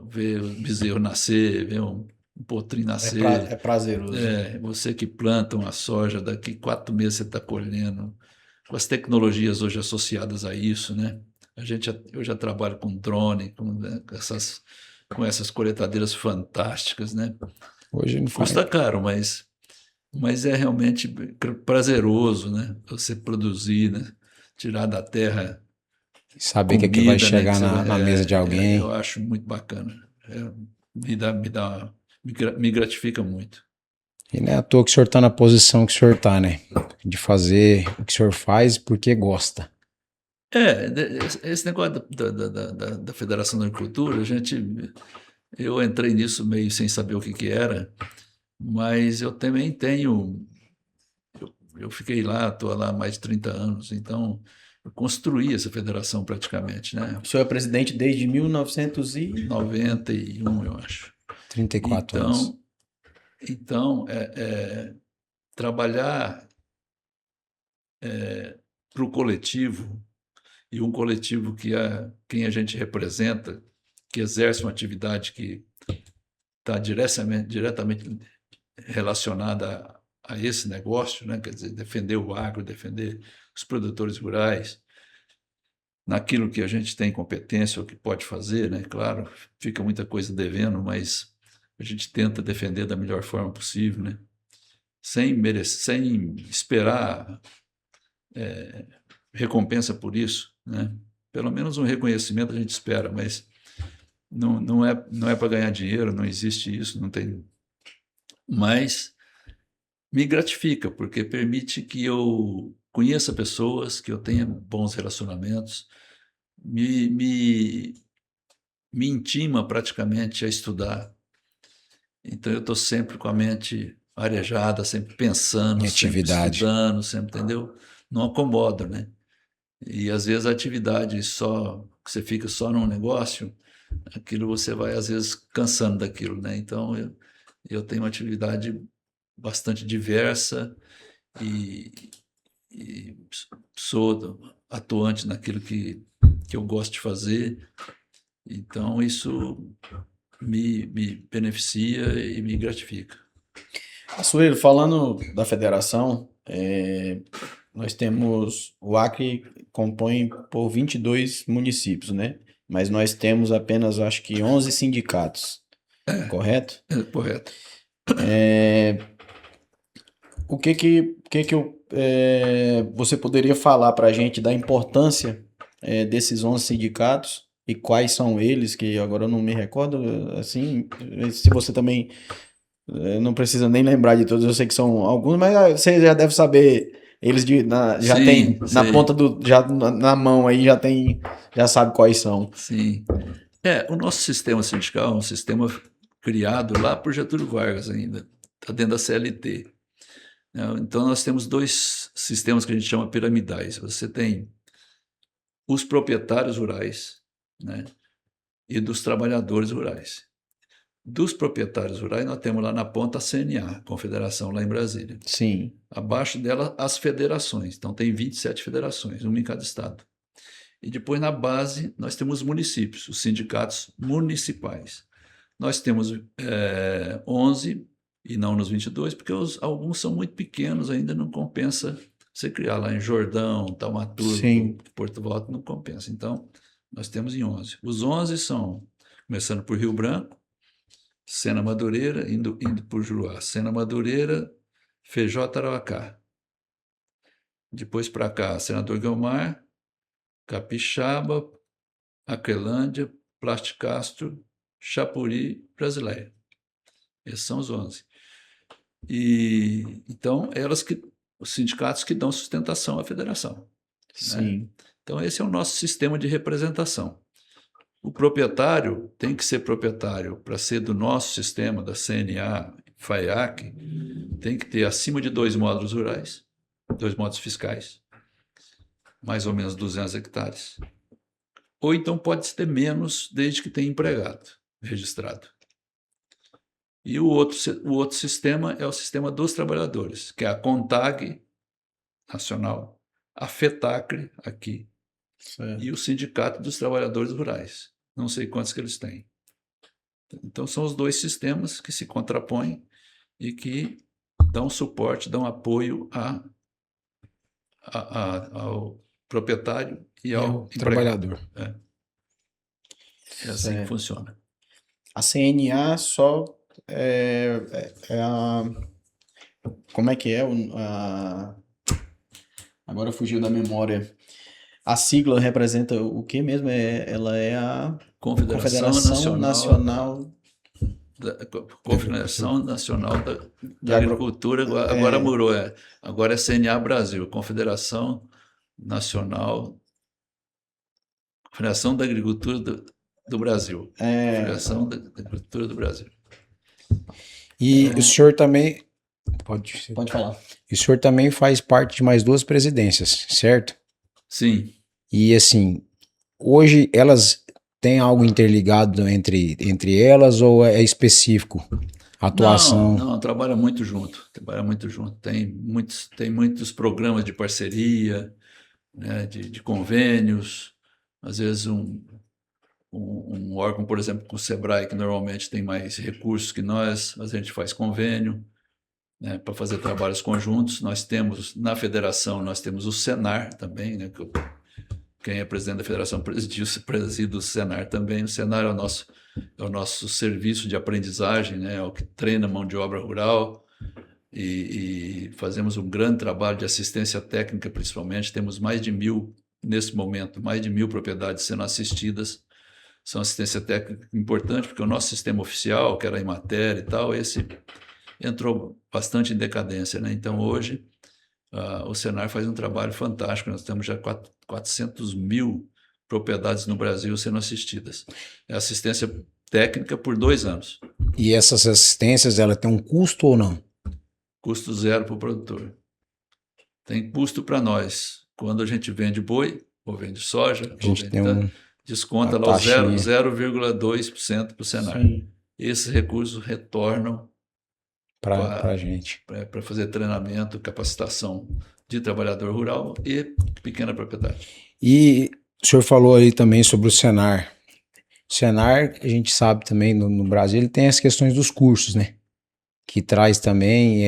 bezerro nascer, vê um potrinho nascer. É prazeroso. Você que planta uma soja, daqui 4 meses você está colhendo. Com as tecnologias hoje associadas a isso, né? Eu já trabalho com drone, com essas coletadeiras fantásticas, né? Hoje não faz. Custa caro, mas é realmente prazeroso, né? Você produzir, né? Tirar da terra saber comida, que vai chegar né? na mesa de alguém. Eu acho muito bacana. Me gratifica muito. E não é à toa que o senhor está na posição que o senhor está, né? De fazer o que o senhor faz porque gosta. Esse negócio da Federação da Agricultura, eu entrei nisso meio sem saber o que era, mas eu também tenho. Eu fiquei lá, estou lá há mais de 30 anos, então eu construí essa federação praticamente, né? O senhor é presidente desde 91, eu acho. 34 anos. Então, trabalhar para o coletivo, e um coletivo que é quem a gente representa, que exerce uma atividade que está diretamente relacionada a esse negócio, né? Quer dizer, defender o agro, defender os produtores rurais, naquilo que a gente tem competência, ou que pode fazer, né? Claro, fica muita coisa devendo, mas a gente tenta defender da melhor forma possível, né? Sem esperar recompensa por isso, né? Pelo menos um reconhecimento a gente espera, mas não é para ganhar dinheiro, não existe isso, não tem. Mas me gratifica, porque permite que eu conheça pessoas, que eu tenha bons relacionamentos, me intima praticamente a estudar. Então eu estou sempre com a mente arejada, sempre pensando, Em sempre atividade. estudando, sempre, entendeu? Não acomodo, né? E às vezes a atividade só, que você fica só num negócio, aquilo você vai às vezes cansando daquilo, né? Então eu tenho uma atividade bastante diversa e sou atuante naquilo que eu gosto de fazer. Então isso me beneficia e me gratifica. Açoeiro, falando da federação, nós temos, o Acre compõe por 22 municípios, né? Mas nós temos apenas, acho que 11 sindicatos, correto? É correto. Você poderia falar para a gente da importância desses 11 sindicatos e quais são eles, que agora eu não me recordo, assim, se você também não precisa nem lembrar de todos, eu sei que são alguns, mas você já deve saber, eles já Sim, tem na sei. ponta já na mão aí, já sabe quais são. Sim. O nosso sistema sindical é um sistema criado lá por Getúlio Vargas ainda, está dentro da CLT. Então nós temos dois sistemas que a gente chama piramidais. Você tem os proprietários rurais, né, e dos trabalhadores rurais. Dos proprietários rurais, nós temos lá na ponta a CNA, Confederação lá em Brasília. Sim. Abaixo dela, as federações. Então, tem 27 federações, uma em cada estado. E depois, na base, nós temos os municípios, os sindicatos municipais. Nós temos 11, e não nos 22, porque alguns são muito pequenos, ainda não compensa você criar lá em Jordão, Taumaturgo, Porto Volta, não compensa. Então, nós temos em 11. Os 11 são, começando por Rio Branco, Sena Madureira, indo por Juruá, Sena Madureira, Feijó, Tarauacá. Depois para cá, Senador Guilmar, Capixaba, Aquelândia, Plasticastro, Chapuri, Brasileia. Esses são os 11. Então, os sindicatos que dão sustentação à federação. Sim. Né? Então, esse é o nosso sistema de representação. O proprietário tem que ser proprietário para ser do nosso sistema, da CNA, FAIAC, tem que ter acima de 2 módulos rurais, 2 módulos fiscais, mais ou menos 200 hectares. Ou então pode ter menos, desde que tenha empregado registrado. E o outro sistema é o sistema dos trabalhadores, que é a CONTAG nacional, a FETACRE aqui, Certo. E o Sindicato dos Trabalhadores Rurais. Não sei quantos que eles têm. Então, são os dois sistemas que se contrapõem e que dão suporte, dão apoio ao proprietário e ao trabalhador. É assim que funciona. A CNA só como é que é? Agora fugiu da memória. A sigla representa o que mesmo? Ela é a Confederação Nacional da Agricultura, agora mudou, agora é CNA Brasil, Confederação da Agricultura do Brasil. Confederação da Agricultura do Brasil. E o senhor também... Pode falar. E o senhor também faz parte de mais 2 presidências, certo? Sim. E assim, hoje elas têm algo interligado entre elas ou é específico? A atuação? Não, trabalha muito junto. Tem muitos programas de parceria, né, de convênios. Às vezes um órgão, por exemplo, com o SEBRAE, que normalmente tem mais recursos que nós, a gente faz convênio, né, para fazer trabalhos conjuntos. Nós temos, na federação, nós temos o Senar também, né, quem é presidente da federação preside o Senar também. O Senar é o nosso serviço de aprendizagem, né, é o que treina mão de obra rural, e fazemos um grande trabalho de assistência técnica, principalmente. Temos nesse momento, mais de 1.000 propriedades sendo assistidas. São assistência técnica importante, porque o nosso sistema oficial, que era a Emater e tal, esse entrou bastante em decadência, né? Então, hoje, o Senar faz um trabalho fantástico. Nós temos já 400 mil propriedades no Brasil sendo assistidas. É assistência técnica por 2 anos. E essas assistências, ela tem um custo ou não? Custo zero para o produtor. Tem custo para nós. Quando a gente vende boi, ou vende soja, A gente tem desconta lá o 0,2% para o Senar. Sim. Esses recursos retornam para a gente. Para fazer treinamento, capacitação de trabalhador rural e pequena propriedade. E o senhor falou aí também sobre o Senar. O Senar, a gente sabe também, no Brasil, ele tem as questões dos cursos, né? Que traz também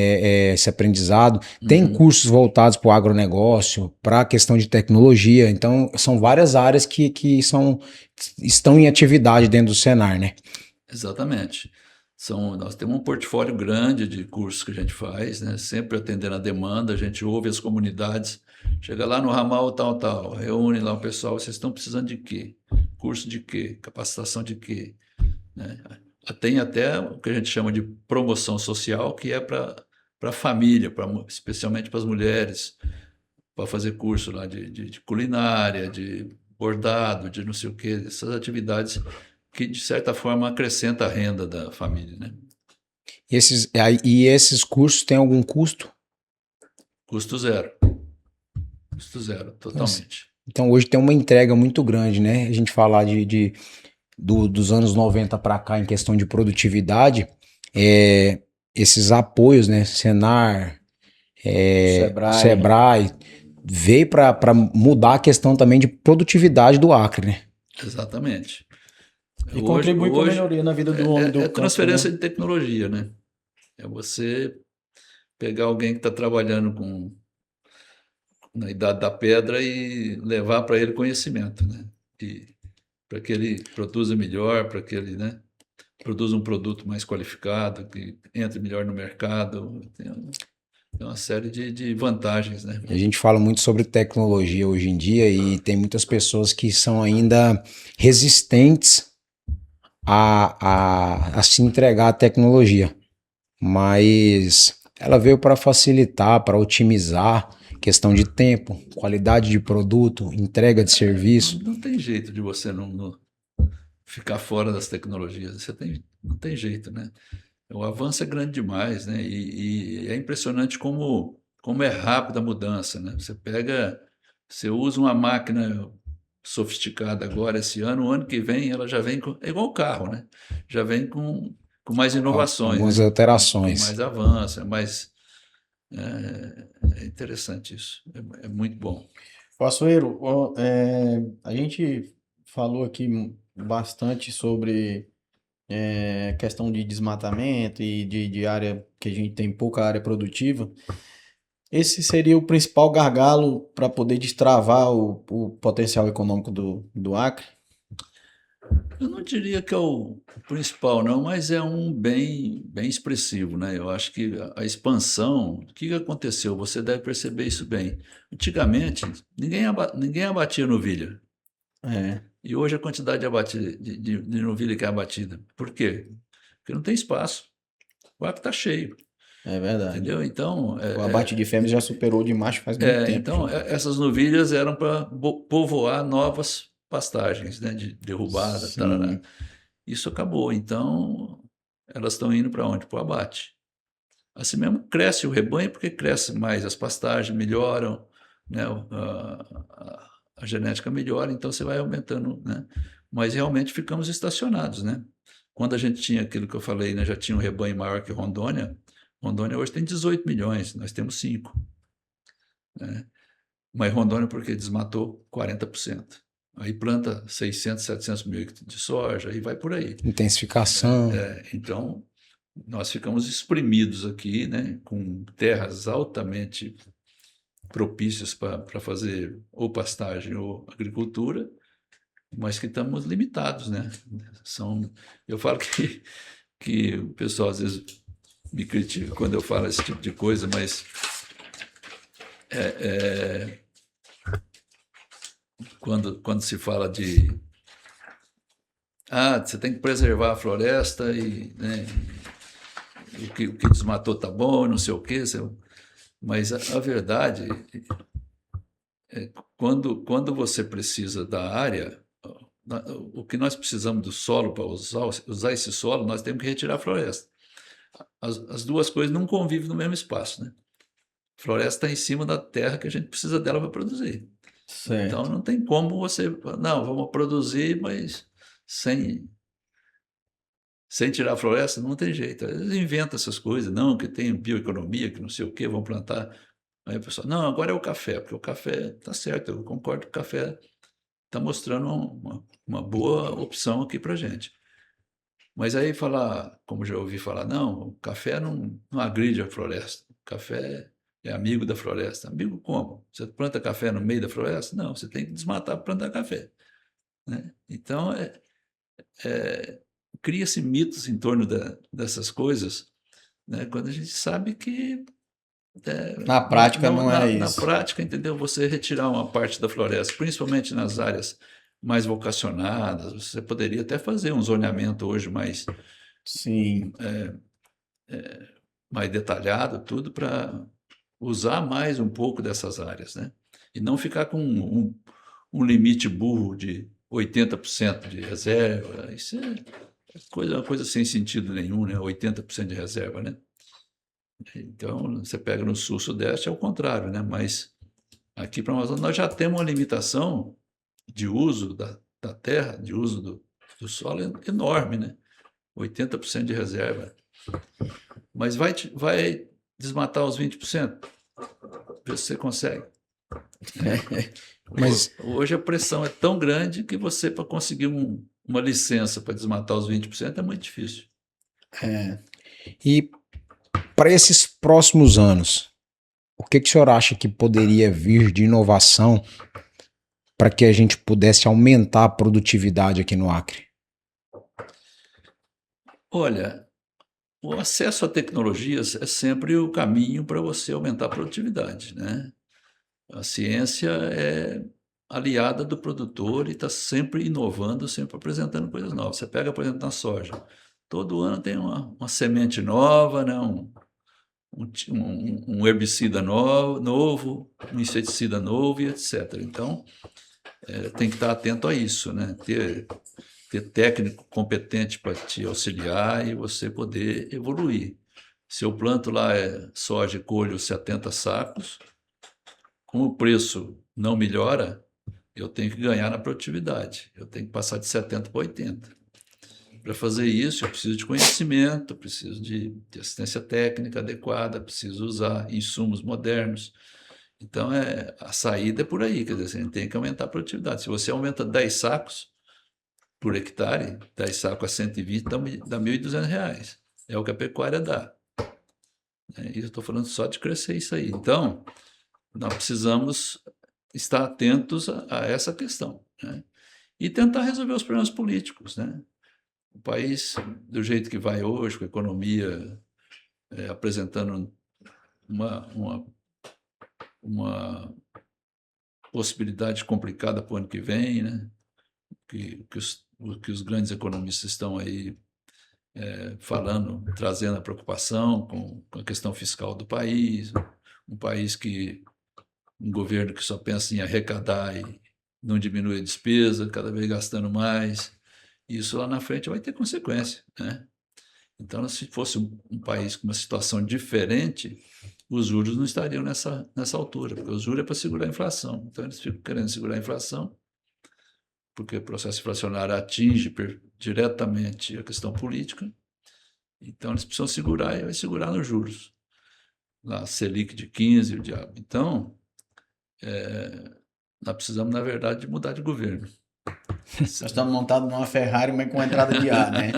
esse aprendizado. Tem cursos voltados para o agronegócio, para a questão de tecnologia. Então, são várias áreas que estão em atividade dentro do Senar, né? Exatamente. Nós temos um portfólio grande de cursos que a gente faz, né? Sempre atendendo a demanda, a gente ouve as comunidades, chega lá no ramal tal, reúne lá o pessoal, vocês estão precisando de quê? Curso de quê? Capacitação de quê? Né? Tem até o que a gente chama de promoção social, que é para a família, especialmente para as mulheres, para fazer curso lá de culinária, de bordado, de não sei o quê, essas atividades que, de certa forma, acrescenta a renda da família, né? E esses cursos têm algum custo? Custo zero. Custo zero, totalmente. Então, hoje tem uma entrega muito grande, né? A gente falar dos anos 90 para cá em questão de produtividade, esses apoios, né? Senar, Sebrae, veio para mudar a questão também de produtividade do Acre, né? Exatamente. E contribui para a melhoria na vida do homem do campo, transferência, né? de tecnologia, né? É você pegar alguém que está trabalhando na idade da pedra e levar para ele conhecimento, né? Para que ele produza melhor, para que ele, né, produza um produto mais qualificado, que entre melhor no mercado. Tem uma série de vantagens, né? A gente fala muito sobre tecnologia hoje em dia e tem muitas pessoas que são ainda resistentes a se entregar à tecnologia, mas ela veio para facilitar, para otimizar questão de tempo, qualidade de produto, entrega de serviço. Não tem jeito de você não ficar fora das tecnologias. Não tem jeito, né? O avanço é grande demais, né? E é impressionante como é rápida a mudança, né? Você usa uma máquina sofisticada agora esse ano, o ano que vem ela já vem é igual o carro, né? Já vem com mais inovações, algumas, né? alterações, com mais avanço, é interessante isso, é muito bom. Passoeiro, a gente falou aqui bastante sobre questão de desmatamento e de área que a gente tem pouca área produtiva. Esse seria o principal gargalo para poder destravar o potencial econômico do Acre? Eu não diria que é o principal, não, mas é um bem expressivo, né? Eu acho que a expansão, o que aconteceu? Você deve perceber isso bem. Antigamente, ninguém abatia novilha. E hoje a quantidade de novilha que é abatida. Por quê? Porque não tem espaço. O Acre está cheio. É verdade. Entendeu? Então, o abate de fêmeas já superou de macho faz muito tempo. Então, essas novilhas eram para povoar novas pastagens, né, de derrubada, tarará. Isso acabou. Então, elas estão indo para onde? Para o abate. Assim mesmo cresce o rebanho, porque cresce mais as pastagens, melhoram, né, a genética melhora, então você vai aumentando, né? Mas realmente ficamos estacionados, né? Quando a gente tinha aquilo que eu falei, né, já tinha um rebanho maior que Rondônia. Rondônia hoje tem 18 milhões, nós temos 5. Né? Mas Rondônia porque desmatou 40%. Aí planta 600, 700 mil de soja, aí vai por aí. Intensificação. Então, nós ficamos espremidos aqui, né, com terras altamente propícias para fazer ou pastagem ou agricultura, mas que estamos limitados, né? Eu falo que o pessoal às vezes me critica quando eu falo esse tipo de coisa, mas quando se fala de você tem que preservar a floresta e, né, o que desmatou tá bom, não sei o quê. Mas a verdade é quando você precisa da área, o que nós precisamos do solo para usar esse solo, nós temos que retirar a floresta. As duas coisas não convivem no mesmo espaço, né? A floresta está em cima da terra que a gente precisa dela para produzir. Então Certo. não tem como você, não, vamos produzir, mas sem tirar a floresta, não tem jeito. Eles inventam essas coisas, não, que tem bioeconomia, que não sei o quê, vão plantar. Aí o pessoal, não, agora é o café, porque o café está certo, eu concordo que o café está mostrando uma boa opção aqui para a gente. Mas aí falar, como já ouvi falar, não, o café não agride a floresta, o café é amigo da floresta. Amigo como? Você planta café no meio da floresta? Não, você tem que desmatar para plantar café, né? Então, cria-se mitos em torno dessas coisas, né? Quando a gente sabe que Na prática não é na isso. prática, entendeu? Você retirar uma parte da floresta, principalmente nas áreas mais vocacionadas, você poderia até fazer um zoneamento hoje Sim. mais detalhado, tudo para usar mais um pouco dessas áreas, né? E não ficar com um limite burro de 80% de reserva. Isso é uma coisa sem sentido nenhum, né? 80% de reserva, né? Então, você pega no sul, sudeste, é o contrário, né? Mas aqui para nós, nós já temos uma limitação de uso da terra, de uso do solo enorme, né? 80% de reserva. Mas vai desmatar os 20%? Vê se você consegue. Mas Hoje a pressão é tão grande que você, para conseguir uma licença para desmatar os 20%, é muito difícil. É. e para esses próximos anos, o que o senhor acha que poderia vir de inovação para que a gente pudesse aumentar a produtividade aqui no Acre? Olha, o acesso a tecnologias é sempre o caminho para você aumentar a produtividade, né? A ciência é aliada do produtor e está sempre inovando, sempre apresentando coisas novas. Você pega, por exemplo, na soja. Todo ano tem uma semente nova, né? Um herbicida novo, um inseticida novo e etc. Então, tem que estar atento a isso, né? Ter técnico competente para te auxiliar e você poder evoluir. Se eu planto lá soja e colho 70 sacos, como o preço não melhora, eu tenho que ganhar na produtividade. Eu tenho que passar de 70 para 80. Para fazer isso, eu preciso de conhecimento, preciso de assistência técnica adequada, preciso usar insumos modernos. Então, a saída é por aí, quer dizer, você tem que aumentar a produtividade. Se você aumenta 10 sacos por hectare, 10 sacos a 120 dá R$ 1.200. É o que a pecuária dá. E eu estou falando só de crescer isso aí. Então, nós precisamos estar atentos a essa questão, né? E tentar resolver os problemas políticos, né? O país, do jeito que vai hoje, com a economia apresentando uma possibilidade complicada para o ano que vem, né? Que os grandes economistas estão aí falando, trazendo a preocupação com a questão fiscal do país, um governo que só pensa em arrecadar e não diminui a despesa, cada vez gastando mais. Isso lá na frente vai ter consequência, né? Então, se fosse um país com uma situação diferente, os juros não estariam nessa altura, porque o juros é para segurar a inflação. Então, eles ficam querendo segurar a inflação, porque o processo inflacionário atinge diretamente a questão política. Então, eles precisam segurar e vai segurar nos juros. Lá, a Selic de 15, o diabo. Então, nós precisamos, na verdade, de mudar de governo. Nós estamos montados numa Ferrari, mas com entrada de ar, né?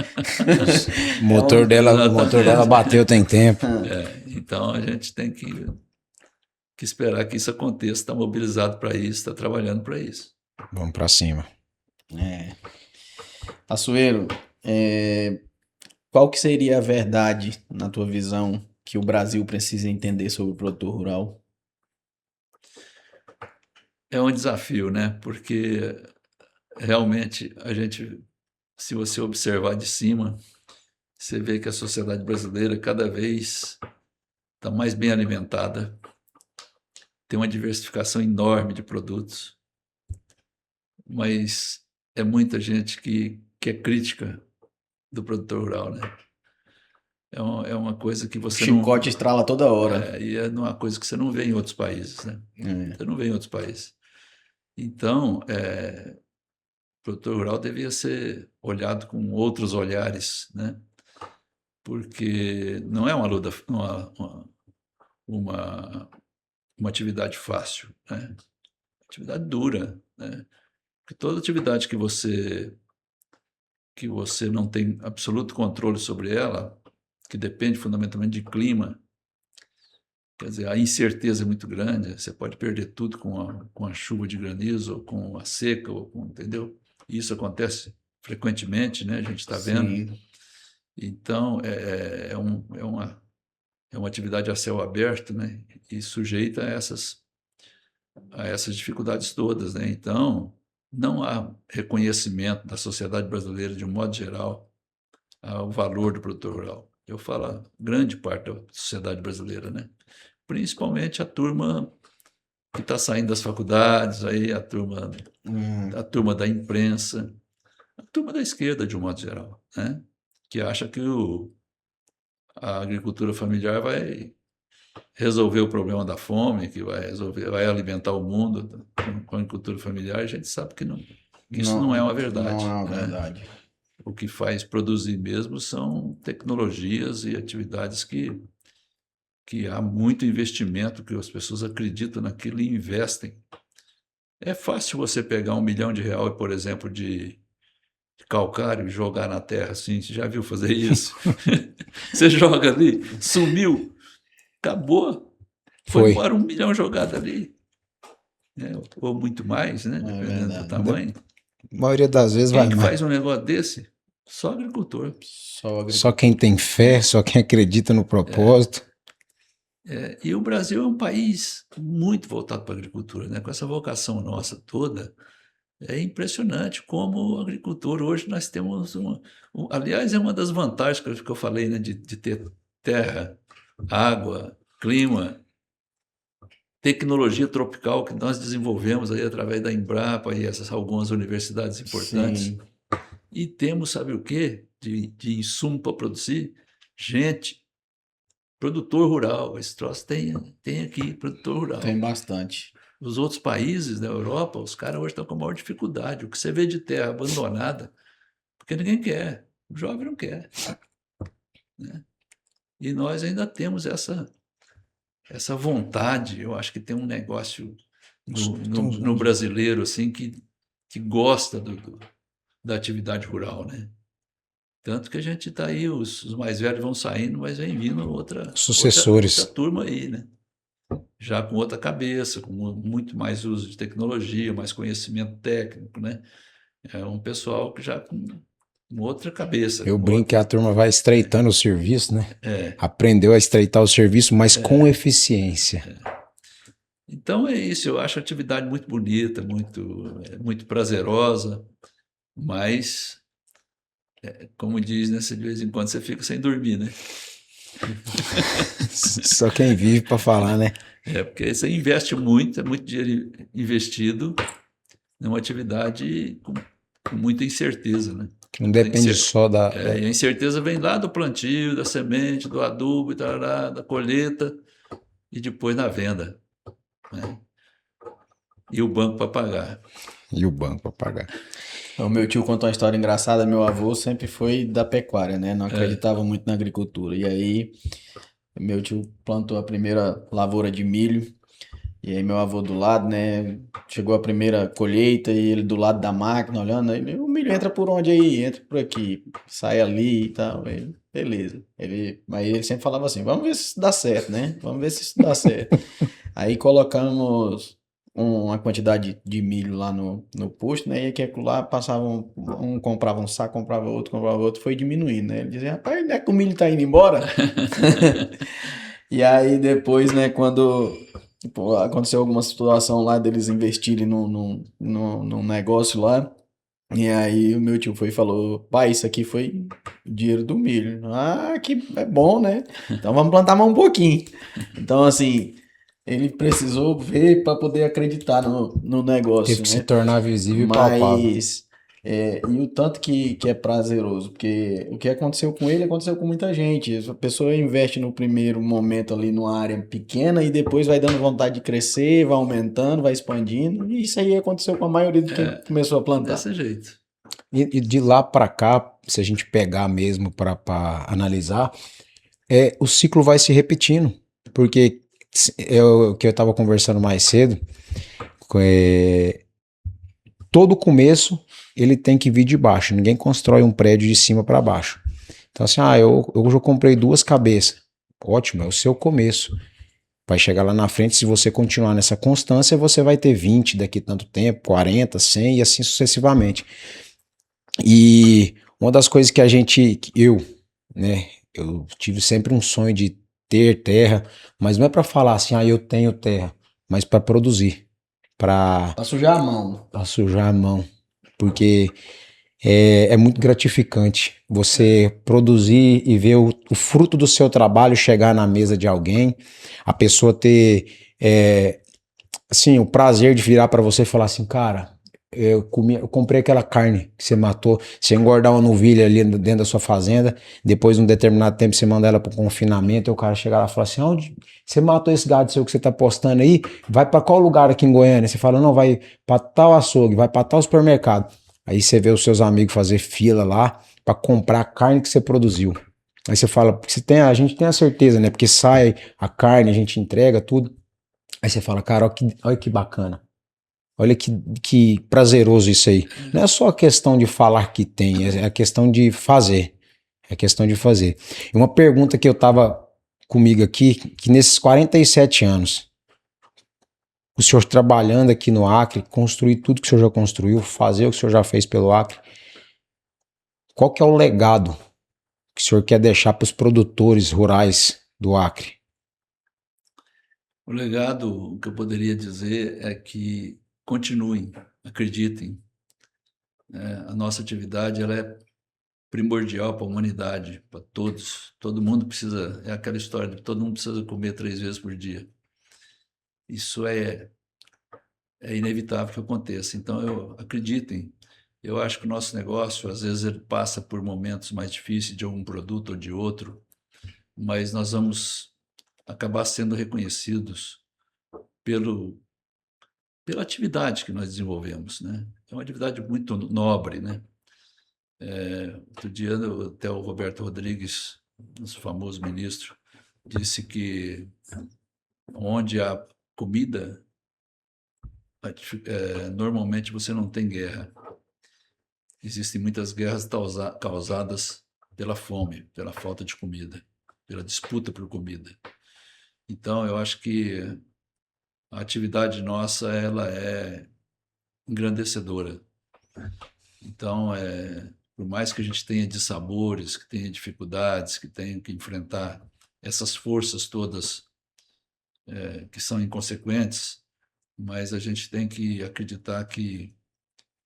O motor dela bateu tem tempo. Então, a gente tem que esperar que isso aconteça, está mobilizado para isso, está trabalhando para isso. Vamos para cima. Açoeiro, qual que seria a verdade, na tua visão, que o Brasil precisa entender sobre o produtor rural? É um desafio, né? Porque realmente se você observar de cima, você vê que a sociedade brasileira cada vez está mais bem alimentada, tem uma diversificação enorme de produtos, mas é muita gente que é crítica do produtor rural, né? É uma coisa que você não... Chicote estrala toda hora. E é uma coisa que você não vê em outros países, né? Você não vê em outros países. Então, o produtor rural devia ser olhado com outros olhares, né? Porque não é uma atividade fácil, né? Atividade dura, né? Porque toda atividade que você não tem absoluto controle sobre ela, que depende fundamentalmente de clima, quer dizer, a incerteza é muito grande, você pode perder tudo com a chuva de granizo, ou com a seca, entendeu? E isso acontece frequentemente, né? A gente está vendo. Sim. Então, é uma atividade a céu aberto, né? E sujeita a essas dificuldades todas, né? Então, não há reconhecimento da sociedade brasileira, de um modo geral, ao valor do produtor rural. Eu falo a grande parte da sociedade brasileira, né? Principalmente a turma que está saindo das faculdades, aí a turma da imprensa, a turma da esquerda, de um modo geral, né? Que acha que a agricultura familiar vai resolver o problema da fome, que vai alimentar o mundo com a agricultura familiar. A gente sabe que isso não é uma verdade. Não é uma né? verdade. O que faz produzir mesmo são tecnologias e atividades que há muito investimento, que as pessoas acreditam naquilo e investem. É fácil você pegar R$1 milhão, por exemplo, de calcário e jogar na terra assim. Você já viu fazer isso? Você joga ali, sumiu, acabou. Foi embora R$1 milhão jogado ali. Né? Ou muito mais, né? Dependendo do tamanho. A maioria das vezes Quem vai que mais. faz um negócio desse? Só agricultor. Só quem tem fé, só quem acredita no propósito. E o Brasil é um país muito voltado para a agricultura, né? Com essa vocação nossa toda. É impressionante como o agricultor hoje nós temos aliás, é uma das vantagens que eu falei, né? De ter terra, água, clima, tecnologia tropical que nós desenvolvemos aí através da Embrapa e essas algumas universidades importantes. Sim. E temos, sabe o quê? De insumo para produzir? Gente, produtor rural. Esse troço tem aqui, produtor rural. Tem bastante. Os outros países da Europa, os caras hoje estão com maior dificuldade. O que você vê de terra abandonada, porque ninguém quer. O jovem não quer. Né? E nós ainda temos essa vontade. Eu acho que tem um negócio no brasileiro assim que gosta da atividade rural, né? Tanto que a gente está aí, os mais velhos vão saindo, mas vem vindo outra turma aí, né? Já com outra cabeça, com muito mais uso de tecnologia, mais conhecimento técnico, né? É um pessoal que já com outra cabeça. Eu brinco que a turma vai estreitando o serviço, né? Aprendeu a estreitar o serviço, mas com eficiência. Então é isso, eu acho a atividade muito bonita, muito prazerosa, mas, como diz, né, de vez em quando você fica sem dormir, né? Só quem vive para falar, né? Porque você investe muito, é muito dinheiro investido numa atividade com muita incerteza, né? Que não depende só da... E a incerteza vem lá do plantio, da semente, do adubo, da colheita e depois na venda. Né? E o banco para pagar. O meu tio contou uma história engraçada. Meu avô sempre foi da pecuária, né? Não acreditava muito na agricultura. E aí, meu tio plantou a primeira lavoura de milho. E aí, meu avô do lado, né? Chegou a primeira colheita e ele do lado da máquina, olhando. Aí, o milho entra por onde aí? Entra por aqui. Sai ali e tal. Aí, beleza. Mas ele sempre falava assim: vamos ver se isso dá certo, né? Vamos ver se isso dá certo. Aí colocamos uma quantidade de milho lá no posto, né? E que lá passava um comprava um saco, comprava outro, foi diminuindo, né? Ele dizia: rapaz, não é que o milho tá indo embora? E aí depois, né, quando aconteceu alguma situação lá deles investirem num negócio lá, e aí o meu tio foi e falou: pai, isso aqui foi dinheiro do milho. Ah, que é bom, né? Então vamos plantar mais um pouquinho. Então, assim, ele precisou ver para poder acreditar no negócio, Teve que se né? tornar visível e palpável. Mas, e o tanto que é prazeroso, porque o que aconteceu com ele aconteceu com muita gente. A pessoa investe no primeiro momento ali numa área pequena e depois vai dando vontade de crescer, vai aumentando, vai expandindo. E isso aí aconteceu com a maioria de quem começou a plantar. Desse jeito. E de lá para cá, se a gente pegar mesmo para analisar, o ciclo vai se repetindo. Porque é o que eu estava conversando mais cedo, todo começo ele tem que vir de baixo. Ninguém constrói um prédio de cima para baixo. Então assim, eu já comprei 2 cabeças. Ótimo, é o seu começo. Vai chegar lá na frente, se você continuar nessa constância, você vai ter 20 daqui tanto tempo, 40, 100 e assim sucessivamente. E uma das coisas que eu tive sempre um sonho de ter terra, mas não é para falar assim, eu tenho terra, mas para produzir, para Pra sujar a mão. sujar a mão, porque é muito gratificante você produzir e ver o fruto do seu trabalho chegar na mesa de alguém, a pessoa ter assim, o prazer de virar para você e falar assim, cara, eu comprei aquela carne que você matou, você engordar uma novilha ali dentro da sua fazenda, depois de um determinado tempo você manda ela pro confinamento, e o cara chega lá e fala assim, onde você matou esse gado seu que você tá postando aí? Vai para qual lugar aqui em Goiânia? Você fala, não, vai para tal açougue, vai para tal supermercado. Aí você vê os seus amigos fazer fila lá para comprar a carne que você produziu. Aí você fala, porque a gente tem a certeza, né? Porque sai a carne, a gente entrega tudo. Aí você fala, cara, olha que bacana. Olha que prazeroso isso aí. Não é só a questão de falar que tem, é a questão de fazer. É a questão de fazer. E uma pergunta que eu tava comigo aqui, que nesses 47 anos, o senhor trabalhando aqui no Acre, construir tudo que o senhor já construiu, fazer o que o senhor já fez pelo Acre, qual que é o legado que o senhor quer deixar para os produtores rurais do Acre? O legado que eu poderia dizer é que continuem, acreditem. A nossa atividade ela é primordial para a humanidade, para todos. Todo mundo precisa, é aquela história de todo mundo precisa comer 3 vezes por dia. Isso é inevitável que aconteça. Então, acreditem. Eu acho que o nosso negócio, às vezes, ele passa por momentos mais difíceis de algum produto ou de outro, mas nós vamos acabar sendo reconhecidos pela atividade que nós desenvolvemos, né? É uma atividade muito nobre, né? Outro dia, até o Roberto Rodrigues, nosso famoso ministro, disse que onde há comida, normalmente você não tem guerra. Existem muitas guerras causadas pela fome, pela falta de comida, pela disputa por comida. Então, eu acho que a atividade nossa ela é engrandecedora. Então, por mais que a gente tenha dissabores, que tenha dificuldades, que tenha que enfrentar essas forças todas que são inconsequentes, mas a gente tem que acreditar que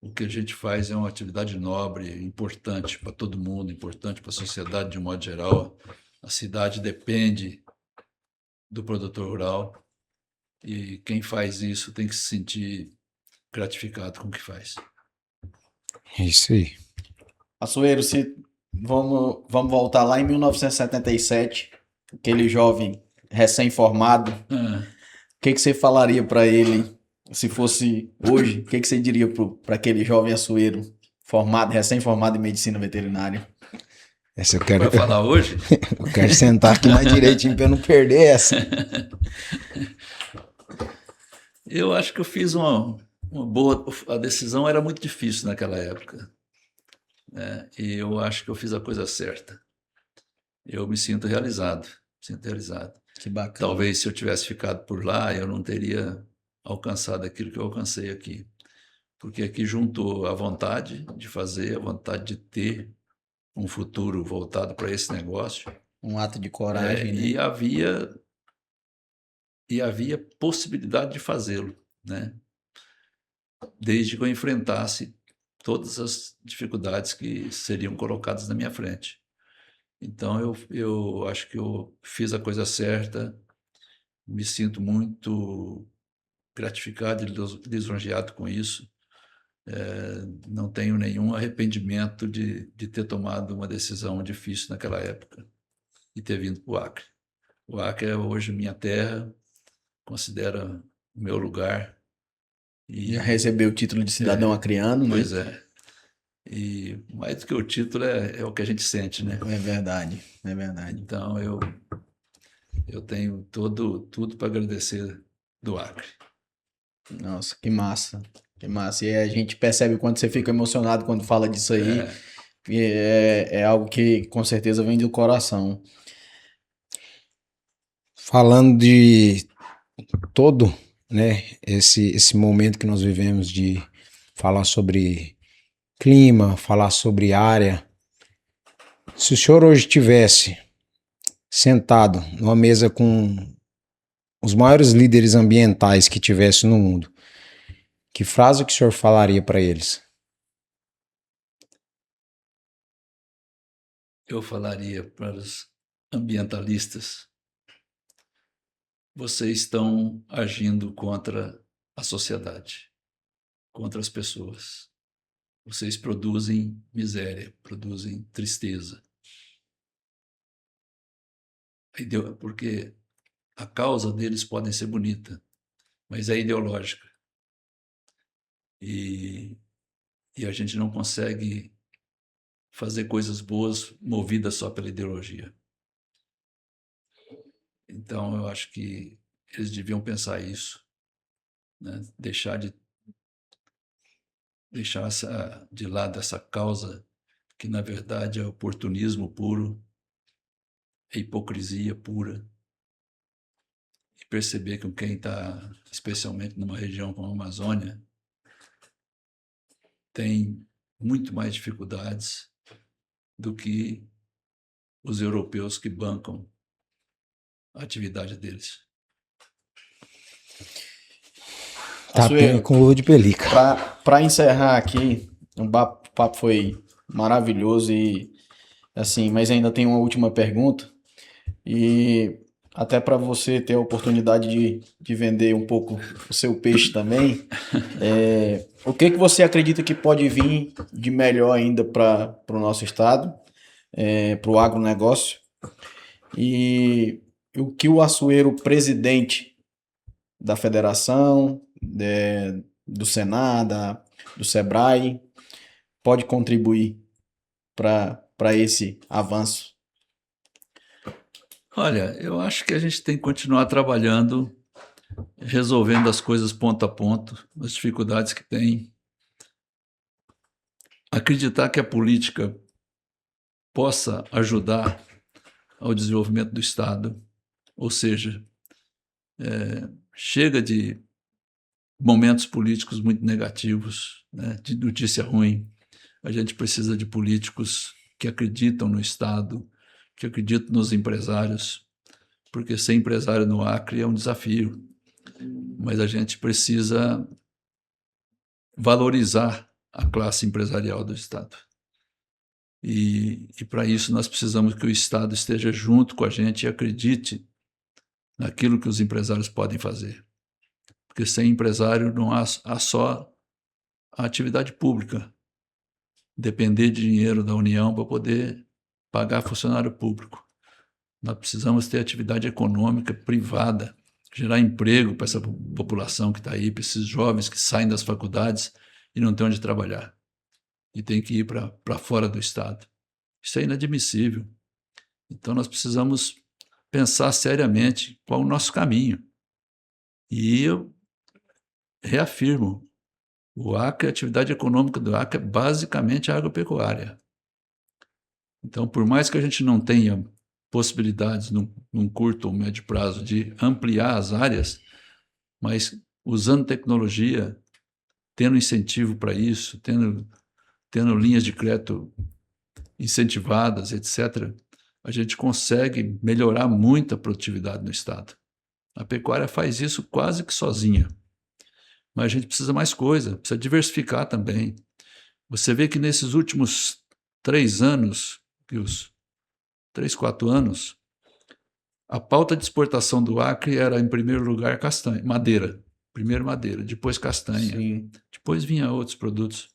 o que a gente faz é uma atividade nobre, importante para todo mundo, importante para a sociedade de um modo geral. A cidade depende do produtor rural e quem faz isso tem que se sentir gratificado com o que faz. É isso aí. Açoeiro, vamos voltar lá em 1977, aquele jovem recém-formado. O que você falaria para ele se fosse hoje? O que você diria para aquele jovem açoeiro recém-formado em medicina veterinária? Essa eu quero. Vai falar hoje? Eu quero sentar aqui mais direitinho para eu não perder essa. Eu acho que eu fiz uma boa. A decisão era muito difícil naquela época, né? E eu acho que eu fiz a coisa certa. Eu me sinto realizado. Que bacana. Talvez se eu tivesse ficado por lá, eu não teria alcançado aquilo que eu alcancei aqui. Porque aqui juntou a vontade de fazer, a vontade de ter um futuro voltado para esse negócio. Um ato de coragem, né? E havia possibilidade de fazê-lo, né? Desde que eu enfrentasse todas as dificuldades que seriam colocadas na minha frente. Então, eu acho que eu fiz a coisa certa me sinto muito gratificado e lisonjeado com isso. Não tenho nenhum arrependimento de ter tomado uma decisão difícil naquela época e ter vindo para o Acre. O Acre é hoje minha terra, considera o meu lugar. Já recebeu o título de cidadão acreano, né? Pois é. E mais do que o título é o que a gente sente, né? É verdade, é verdade. Então eu tenho tudo para agradecer do Acre. Nossa, que massa. Que massa. E a gente percebe quando você fica emocionado quando fala disso aí. É algo que com certeza vem do coração. Falando de todo, né, esse momento que nós vivemos de falar sobre clima, falar sobre área. Se o senhor hoje tivesse sentado numa mesa com os maiores líderes ambientais que tivesse no mundo, que frase que o senhor falaria para eles? Eu falaria para os ambientalistas: vocês estão agindo contra a sociedade, contra as pessoas. Vocês produzem miséria, produzem tristeza. Porque a causa deles pode ser bonita, mas é ideológica. E a gente não consegue fazer coisas boas movidas só pela ideologia. Então, eu acho que eles deviam pensar isso, né? Deixar de lado essa causa que, na verdade, é oportunismo puro, é hipocrisia pura, e perceber que quem está, especialmente numa região como a Amazônia, tem muito mais dificuldades do que os europeus que bancam a atividade deles. Tapinha com luva de pelica. Para encerrar aqui, o papo foi maravilhoso e assim, mas ainda tem uma última pergunta e até para você ter a oportunidade de vender um pouco o seu peixe também, o que você acredita que pode vir de melhor ainda para o nosso estado, para o agronegócio, e o que o Assuero, presidente da federação, do Senado, do Sebrae, pode contribuir para esse avanço? Olha, eu acho que a gente tem que continuar trabalhando, resolvendo as coisas ponto a ponto, as dificuldades que tem. Acreditar que a política possa ajudar ao desenvolvimento do Estado, ou seja, chega de momentos políticos muito negativos, né, de notícia ruim. A gente precisa de políticos que acreditam no Estado, que acreditam nos empresários, porque ser empresário no Acre é um desafio, mas a gente precisa valorizar a classe empresarial do Estado. E para isso nós precisamos que o Estado esteja junto com a gente e acredite naquilo que os empresários podem fazer. Porque sem empresário não há só a atividade pública. Depender de dinheiro da União para poder pagar funcionário público. Nós precisamos ter atividade econômica privada, gerar emprego para essa população que está aí, para esses jovens que saem das faculdades e não têm onde trabalhar. E tem que ir para fora do Estado. Isso é inadmissível. Então nós precisamos pensar seriamente qual é o nosso caminho. E eu reafirmo, o Acre, a atividade econômica do Acre é basicamente a agropecuária. Então, por mais que a gente não tenha possibilidades num curto ou médio prazo de ampliar as áreas, mas usando tecnologia, tendo incentivo para isso, tendo linhas de crédito incentivadas, etc., a gente consegue melhorar muito a produtividade no Estado. A pecuária faz isso quase que sozinha. Mas a gente precisa mais coisa, precisa diversificar também. Você vê que nesses últimos 3 anos, 4 anos, A pauta de exportação do Acre era, em primeiro lugar, castanha, madeira. Primeiro madeira, depois castanha. Sim. Depois vinha outros produtos.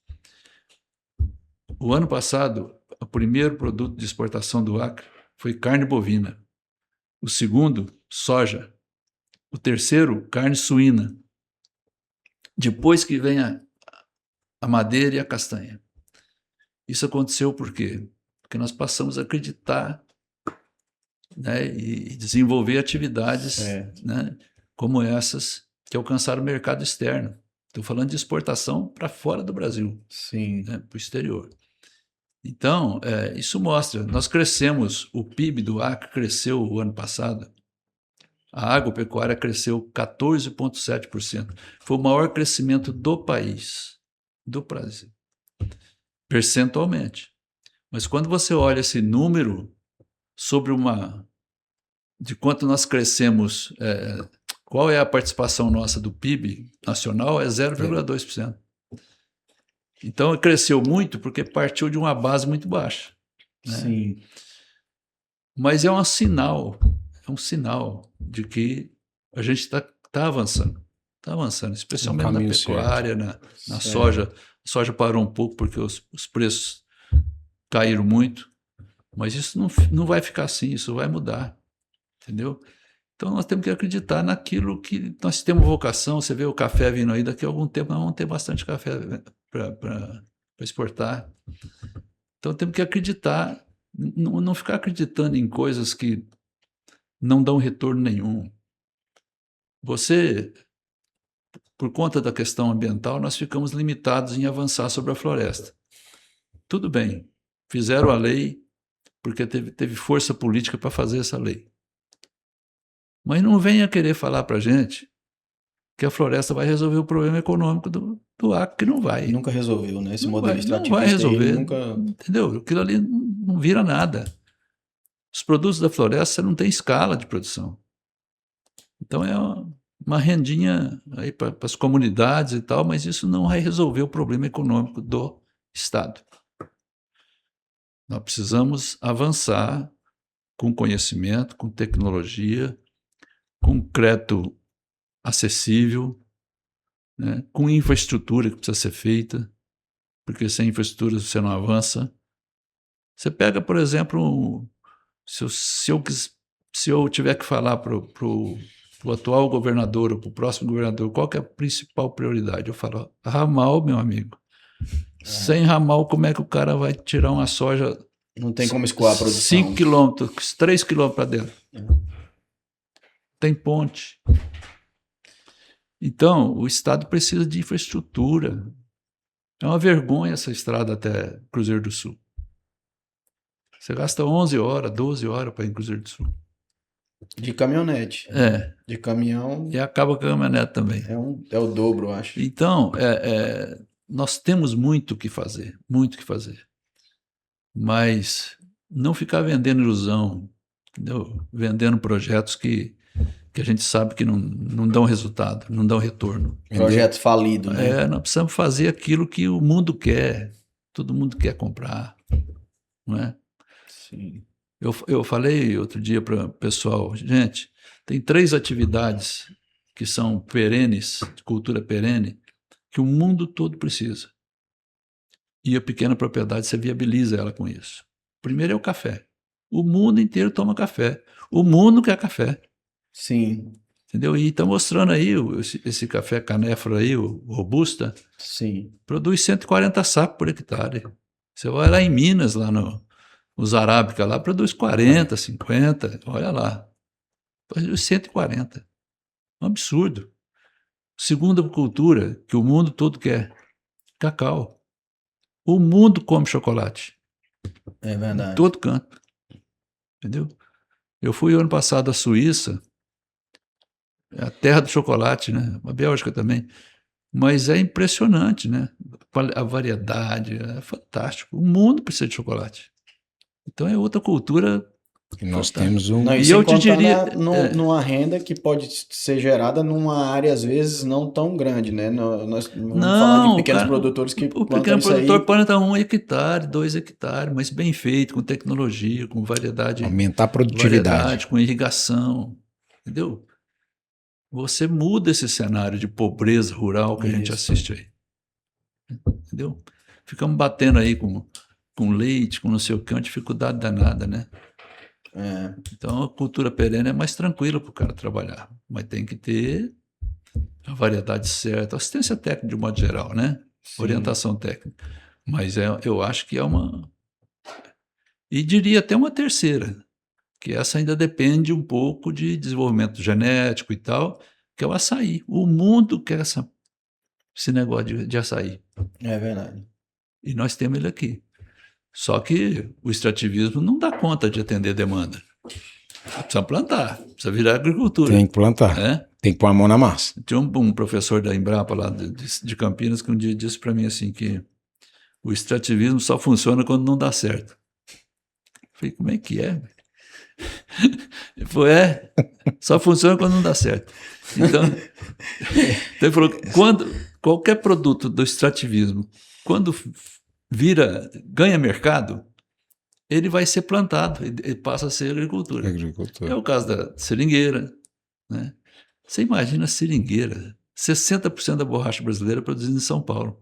O ano passado, o primeiro produto de exportação do Acre foi carne bovina. O segundo, soja. O terceiro, carne suína. Depois que vem a madeira e a castanha. Isso aconteceu por quê? Porque nós passamos a acreditar, né, e desenvolver atividades, né, como essas que alcançaram o mercado externo. Estou falando de exportação para fora do Brasil, Sim. né, para o exterior. Então, isso mostra, nós crescemos, o PIB do Acre cresceu o ano passado, a agropecuária cresceu 14,7%. Foi o maior crescimento do país, do Brasil, percentualmente. Mas quando você olha esse número sobre de quanto nós crescemos, qual é a participação nossa do PIB nacional, é 0,2%. Então, cresceu muito porque partiu de uma base muito baixa. Né? Sim. Mas é um sinal de que a gente está avançando. Está avançando, especialmente na pecuária, na soja. A soja parou um pouco porque os preços caíram muito, mas isso não vai ficar assim, isso vai mudar, entendeu? Então nós temos que acreditar naquilo que nós temos vocação. Você vê o café vindo aí, daqui a algum tempo nós vamos ter bastante café para exportar. Então temos que acreditar, não ficar acreditando em coisas que não dão retorno nenhum. Por conta da questão ambiental, nós ficamos limitados em avançar sobre a floresta. Tudo bem, fizeram a lei porque teve força política para fazer essa lei. Mas não venha querer falar para a gente que a floresta vai resolver o problema econômico do Acre, que não vai. Nunca resolveu, né? Esse modelo extrativista. Não vai resolver, nunca... entendeu? Aquilo ali não vira nada. Os produtos da floresta, você não tem escala de produção. Então é uma rendinha aí para as comunidades e tal, mas isso não vai resolver o problema econômico do Estado. Nós precisamos avançar com conhecimento, com tecnologia, com crédito acessível, né, com infraestrutura que precisa ser feita, porque sem infraestrutura você não avança. Você pega, por exemplo, se eu tiver que falar para o atual governador ou para o próximo governador qual que é a principal prioridade, eu falo, ramal, meu amigo. Sem ramal, como é que o cara vai tirar uma soja? Não tem como escoar a produção. 5 quilômetros, 3 quilômetros para dentro. Tem ponte. Então, o Estado precisa de infraestrutura. É uma vergonha essa estrada até Cruzeiro do Sul. Você gasta 11 horas, 12 horas para ir em Cruzeiro do Sul. De caminhonete. De caminhão. E acaba com a caminhonete também. É o dobro, eu acho. Então, nós temos muito o que fazer, mas não ficar vendendo ilusão, entendeu? Vendendo projetos que a gente sabe que não dão resultado, não dão retorno. Projeto falido, né? Nós precisamos fazer aquilo que o mundo quer, todo mundo quer comprar, não é? Sim. Eu falei outro dia para o pessoal, gente, tem 3 atividades que são perenes, de cultura perene, que o mundo todo precisa. E a pequena propriedade, você viabiliza ela com isso. Primeiro é o café. O mundo inteiro toma café. O mundo quer café. Sim. Entendeu? E está mostrando aí esse café canéfora aí, o Robusta. Sim. Produz 140 sacos por hectare. Você vai lá em Minas, lá nos Arábica, lá produz 40, 50, olha lá. Produz 140. Um absurdo. Segunda cultura que o mundo todo quer, cacau. O mundo come chocolate. É verdade. Em todo canto. Entendeu? Eu fui ano passado à Suíça, é a terra do chocolate, né? A Bélgica também. Mas é impressionante, né? A variedade é fantástico. O mundo precisa de chocolate. Então é outra cultura E nós temos um... Não, E e eu eu te diria, numa renda que pode ser gerada numa área, às vezes, não tão grande, né? Nós vamos falar de não, pequenos cara, produtores que o plantam pequeno isso aí. produtor planta 1 hectare, 2 hectares, mas bem feito, com tecnologia, com Aumentar a produtividade. com irrigação, entendeu? Você muda esse cenário de pobreza rural que a gente Isso. assiste aí, entendeu? Ficamos batendo aí com leite, com não sei o que, uma dificuldade danada, né? É, Então a cultura perene é mais tranquila para o cara trabalhar, mas tem que ter a variedade certa, assistência técnica de um modo geral, né? sim. Orientação técnica. Mas eu acho que é uma... E diria até uma terceira, que essa ainda depende um pouco de desenvolvimento genético e tal, que é o açaí. O mundo quer esse negócio de açaí. É verdade. E nós temos ele aqui. Só que o extrativismo não dá conta de atender a demanda. Precisa plantar, precisa virar agricultura. Tem que plantar. Né? Tem que pôr a mão na massa. Tinha um professor da Embrapa lá de Campinas que um dia disse para mim assim que o extrativismo só funciona quando não dá certo. Eu falei, como é que é? Ele falou, só funciona quando não dá certo. Então ele falou, qualquer produto do extrativismo, quando ganha mercado, ele vai ser plantado, ele passa a ser agricultura. É o caso da seringueira, né? Você imagina a seringueira, 60% da borracha brasileira é produzida em São Paulo.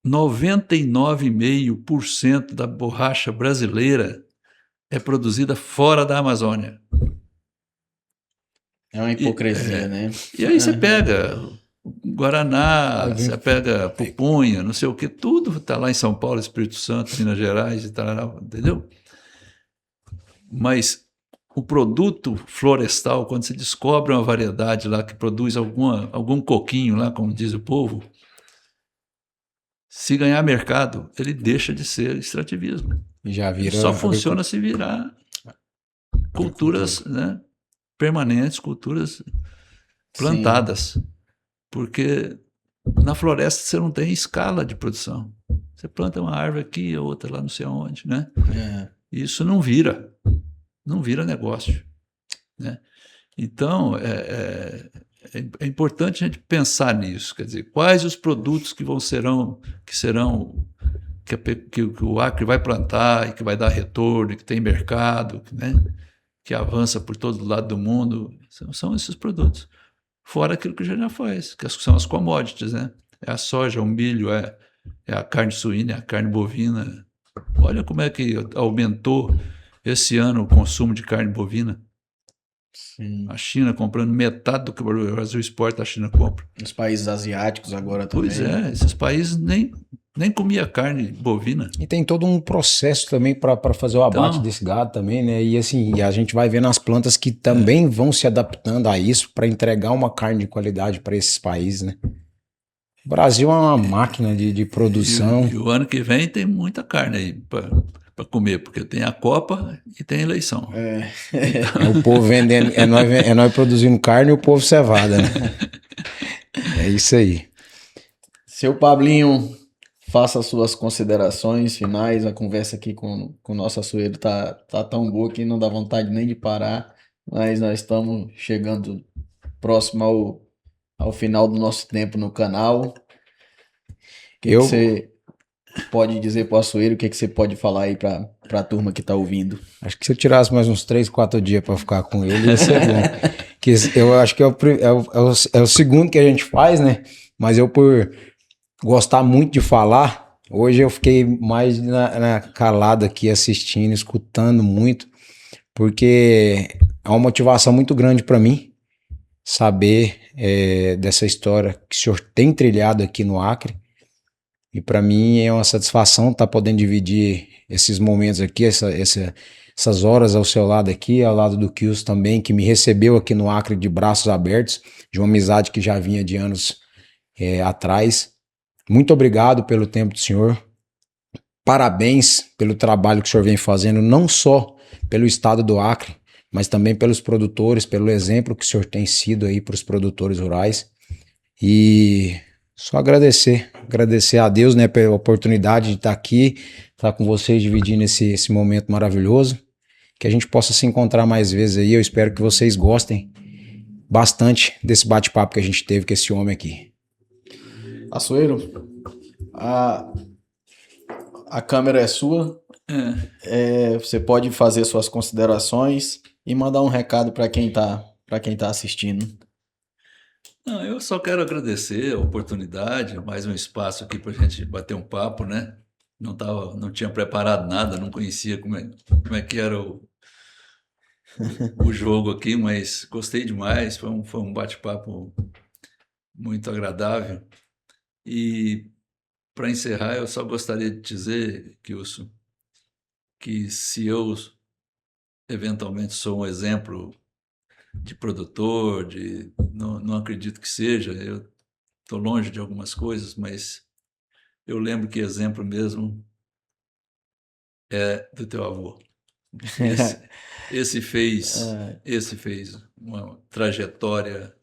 99,5% da borracha brasileira é produzida fora da Amazônia. É uma hipocrisia, né? E aí você pega Guaraná, você pega pupunha, não sei o que, tudo está lá em São Paulo, Espírito Santo, Minas Gerais e tal, entendeu? Mas o produto florestal, quando você descobre uma variedade lá que produz algum coquinho lá, como diz o povo, se ganhar mercado, ele deixa de ser extrativismo. Já vira... Só funciona se virar culturas, né, permanentes, culturas plantadas. Sim. Porque na floresta você não tem escala de produção. Você planta uma árvore aqui, a outra lá não sei onde, né? Isso não vira negócio, né? Então, é importante a gente pensar nisso, quer dizer, quais os produtos que o Acre vai plantar e que vai dar retorno, que tem mercado, né? Que avança por todo lado do mundo, são esses produtos. Fora aquilo que já faz, que são as commodities, né? É a soja, o milho, é a carne suína, é a carne bovina. Olha como é que aumentou esse ano o consumo de carne bovina. Sim. A China comprando metade do que o Brasil exporta, a China compra. Os países asiáticos agora também. Pois é, esses países nem comia carne bovina. E tem todo um processo também para fazer o abate desse gado também, né? E assim, a gente vai vendo as plantas que também vão se adaptando a isso para entregar uma carne de qualidade para esses países, né? O Brasil é uma máquina de produção. E o ano que vem tem muita carne aí para comer, porque tem a Copa e tem a eleição. Então... o povo vendendo, nós produzindo carne e o povo cevada, né? É isso aí. Seu Pablinho, faça as suas considerações finais. A conversa aqui com o nosso açoueiro tá tão boa que não dá vontade nem de parar, mas nós estamos chegando próximo ao final do nosso tempo no canal. O que você pode dizer para o açoueiro? O que você pode falar aí para a turma que está ouvindo? Acho que se eu tirasse mais uns 3, 4 dias para ficar com ele, ia ser bom. Que eu acho que é o segundo que a gente faz, né? Mas eu, por gostar muito de falar, hoje eu fiquei mais na calada aqui, assistindo, escutando muito, porque é uma motivação muito grande para mim saber dessa história que o senhor tem trilhado aqui no Acre. E para mim é uma satisfação estar podendo dividir esses momentos aqui, essas horas ao seu lado aqui, ao lado do Kilson também, que me recebeu aqui no Acre de braços abertos, de uma amizade que já vinha de anos atrás. Muito obrigado pelo tempo do senhor. Parabéns pelo trabalho que o senhor vem fazendo, não só pelo estado do Acre, mas também pelos produtores, pelo exemplo que o senhor tem sido aí para os produtores rurais. E Só agradecer a Deus, né, pela oportunidade de estar aqui, estar com vocês dividindo esse momento maravilhoso, que a gente possa se encontrar mais vezes aí. Eu espero que vocês gostem bastante desse bate-papo que a gente teve com esse homem aqui. Açoeiro, a câmera é sua. Você pode fazer suas considerações e mandar um recado para quem tá assistindo. Não, eu só quero agradecer a oportunidade, mais um espaço aqui para a gente bater um papo, né? Não tinha preparado nada, não conhecia como é que era o jogo aqui, mas gostei demais, foi um bate-papo muito agradável. E para encerrar, eu só gostaria de dizer, Kilson, que se eu eventualmente sou um exemplo de produtor, não acredito que seja, eu estou longe de algumas coisas, mas eu lembro que exemplo mesmo é do teu avô. Esse fez uma trajetória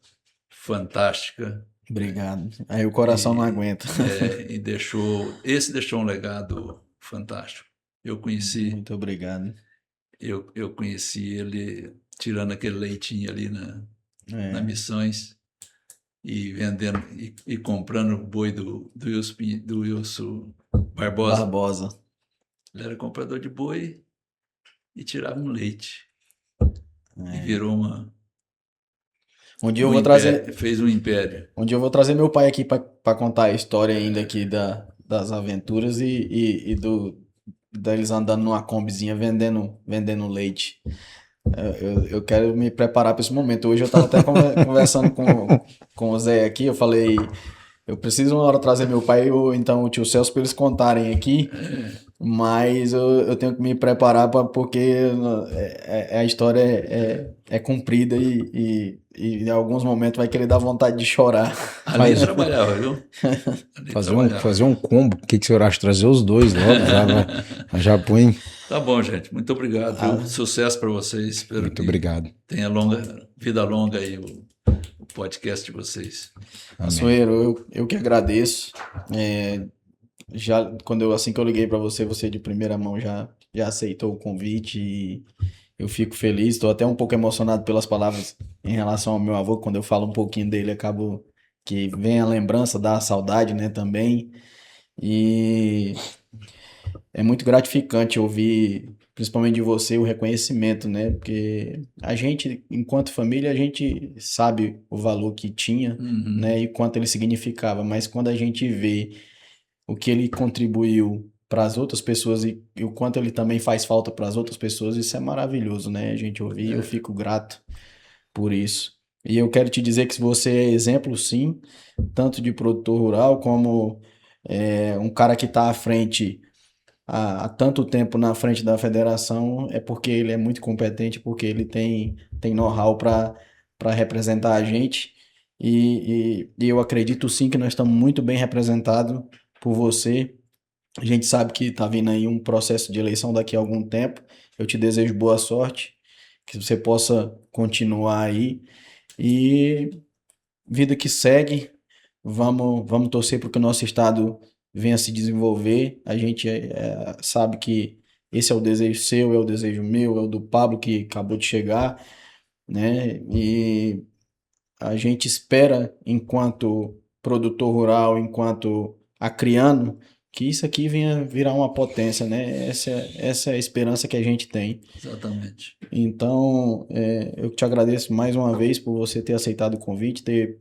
fantástica. Obrigado. Aí o coração não aguenta. Esse deixou um legado fantástico. Eu conheci. Muito obrigado. Eu conheci ele tirando aquele leitinho ali na Missões e vendendo e comprando o boi do Wilson Barbosa. Ele era comprador de boi e tirava um leite. E virou Um dia eu vou trazer. Fez um império. Um dia eu vou trazer meu pai aqui para contar a história ainda aqui das aventuras e deles andando numa combizinha vendendo leite. Eu quero me preparar para esse momento. Hoje eu estava até conversando com o Zé aqui, eu falei, eu preciso uma hora trazer meu pai ou então o tio Celso para eles contarem aqui, mas eu tenho que me preparar porque a história é comprida e em alguns momentos vai querer dar vontade de chorar. Ali trabalhava, viu? Fazer um combo, o que o senhor acha? Trazer os dois logo, já põe. Tá bom, gente. Muito obrigado. Sucesso para vocês. Espero Muito obrigado. Tenha vida longa aí o podcast de vocês. Açoeiro, eu que agradeço. Assim que eu liguei para você de primeira mão já aceitou o convite e eu fico feliz. Estou até um pouco emocionado pelas palavras em relação ao meu avô. Quando eu falo um pouquinho dele, acabo que vem a lembrança da saudade, né, também. E é muito gratificante ouvir, principalmente de você, o reconhecimento, né? Porque a gente, enquanto família, a gente sabe o valor que tinha, né? E quanto ele significava. Mas quando a gente vê o que ele contribuiu para as outras pessoas e o quanto ele também faz falta para as outras pessoas, isso é maravilhoso, né? A gente ouvir, eu fico grato por isso. E eu quero te dizer que você é exemplo, sim, tanto de produtor rural como um cara que está à frente há tanto tempo na frente da federação, é porque ele é muito competente, porque ele tem know-how para representar a gente. E eu acredito sim que nós estamos muito bem representados por você. A gente sabe que está vindo aí um processo de eleição daqui a algum tempo. Eu te desejo boa sorte, que você possa continuar aí. E vida que segue, vamos torcer para que o nosso estado venha se desenvolver. A gente sabe que esse é o desejo seu, é o desejo meu, é o do Pablo que acabou de chegar, né? E a gente espera, enquanto produtor rural, enquanto acriano, que isso aqui venha virar uma potência, né? Essa é a esperança que a gente tem. Exatamente. Então, eu te agradeço mais uma vez por você ter aceitado o convite, ter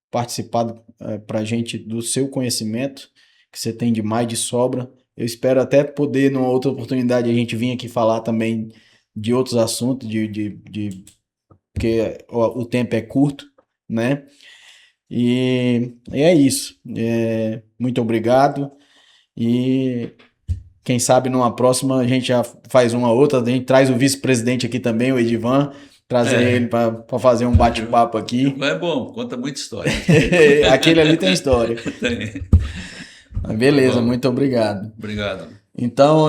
participado para a gente do seu conhecimento, que você tem de mais de sobra. Eu espero até poder, numa outra oportunidade, a gente vir aqui falar também de outros assuntos, porque o tempo é curto, né? E é isso. Muito obrigado. E quem sabe numa próxima a gente já faz uma outra, a gente traz o vice-presidente aqui também, o Edivan, trazer ele para fazer um bate-papo aqui. É bom, conta muita história. Aquele ali tem história. Tem. Beleza, muito obrigado. Obrigado. Então,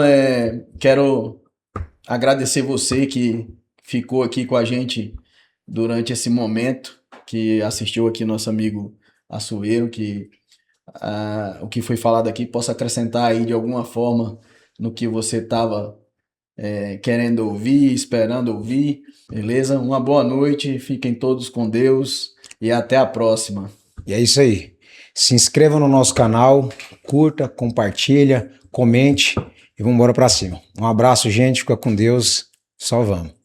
quero agradecer você que ficou aqui com a gente durante esse momento, que assistiu aqui nosso amigo Açoeiro, que o que foi falado aqui possa acrescentar aí de alguma forma no que você estava querendo ouvir, esperando ouvir, beleza? Uma boa noite, fiquem todos com Deus e até a próxima. E é isso aí. Se inscreva no nosso canal, curta, compartilha, comente e vamos embora pra cima. Um abraço, gente. Fica com Deus. Só vamos.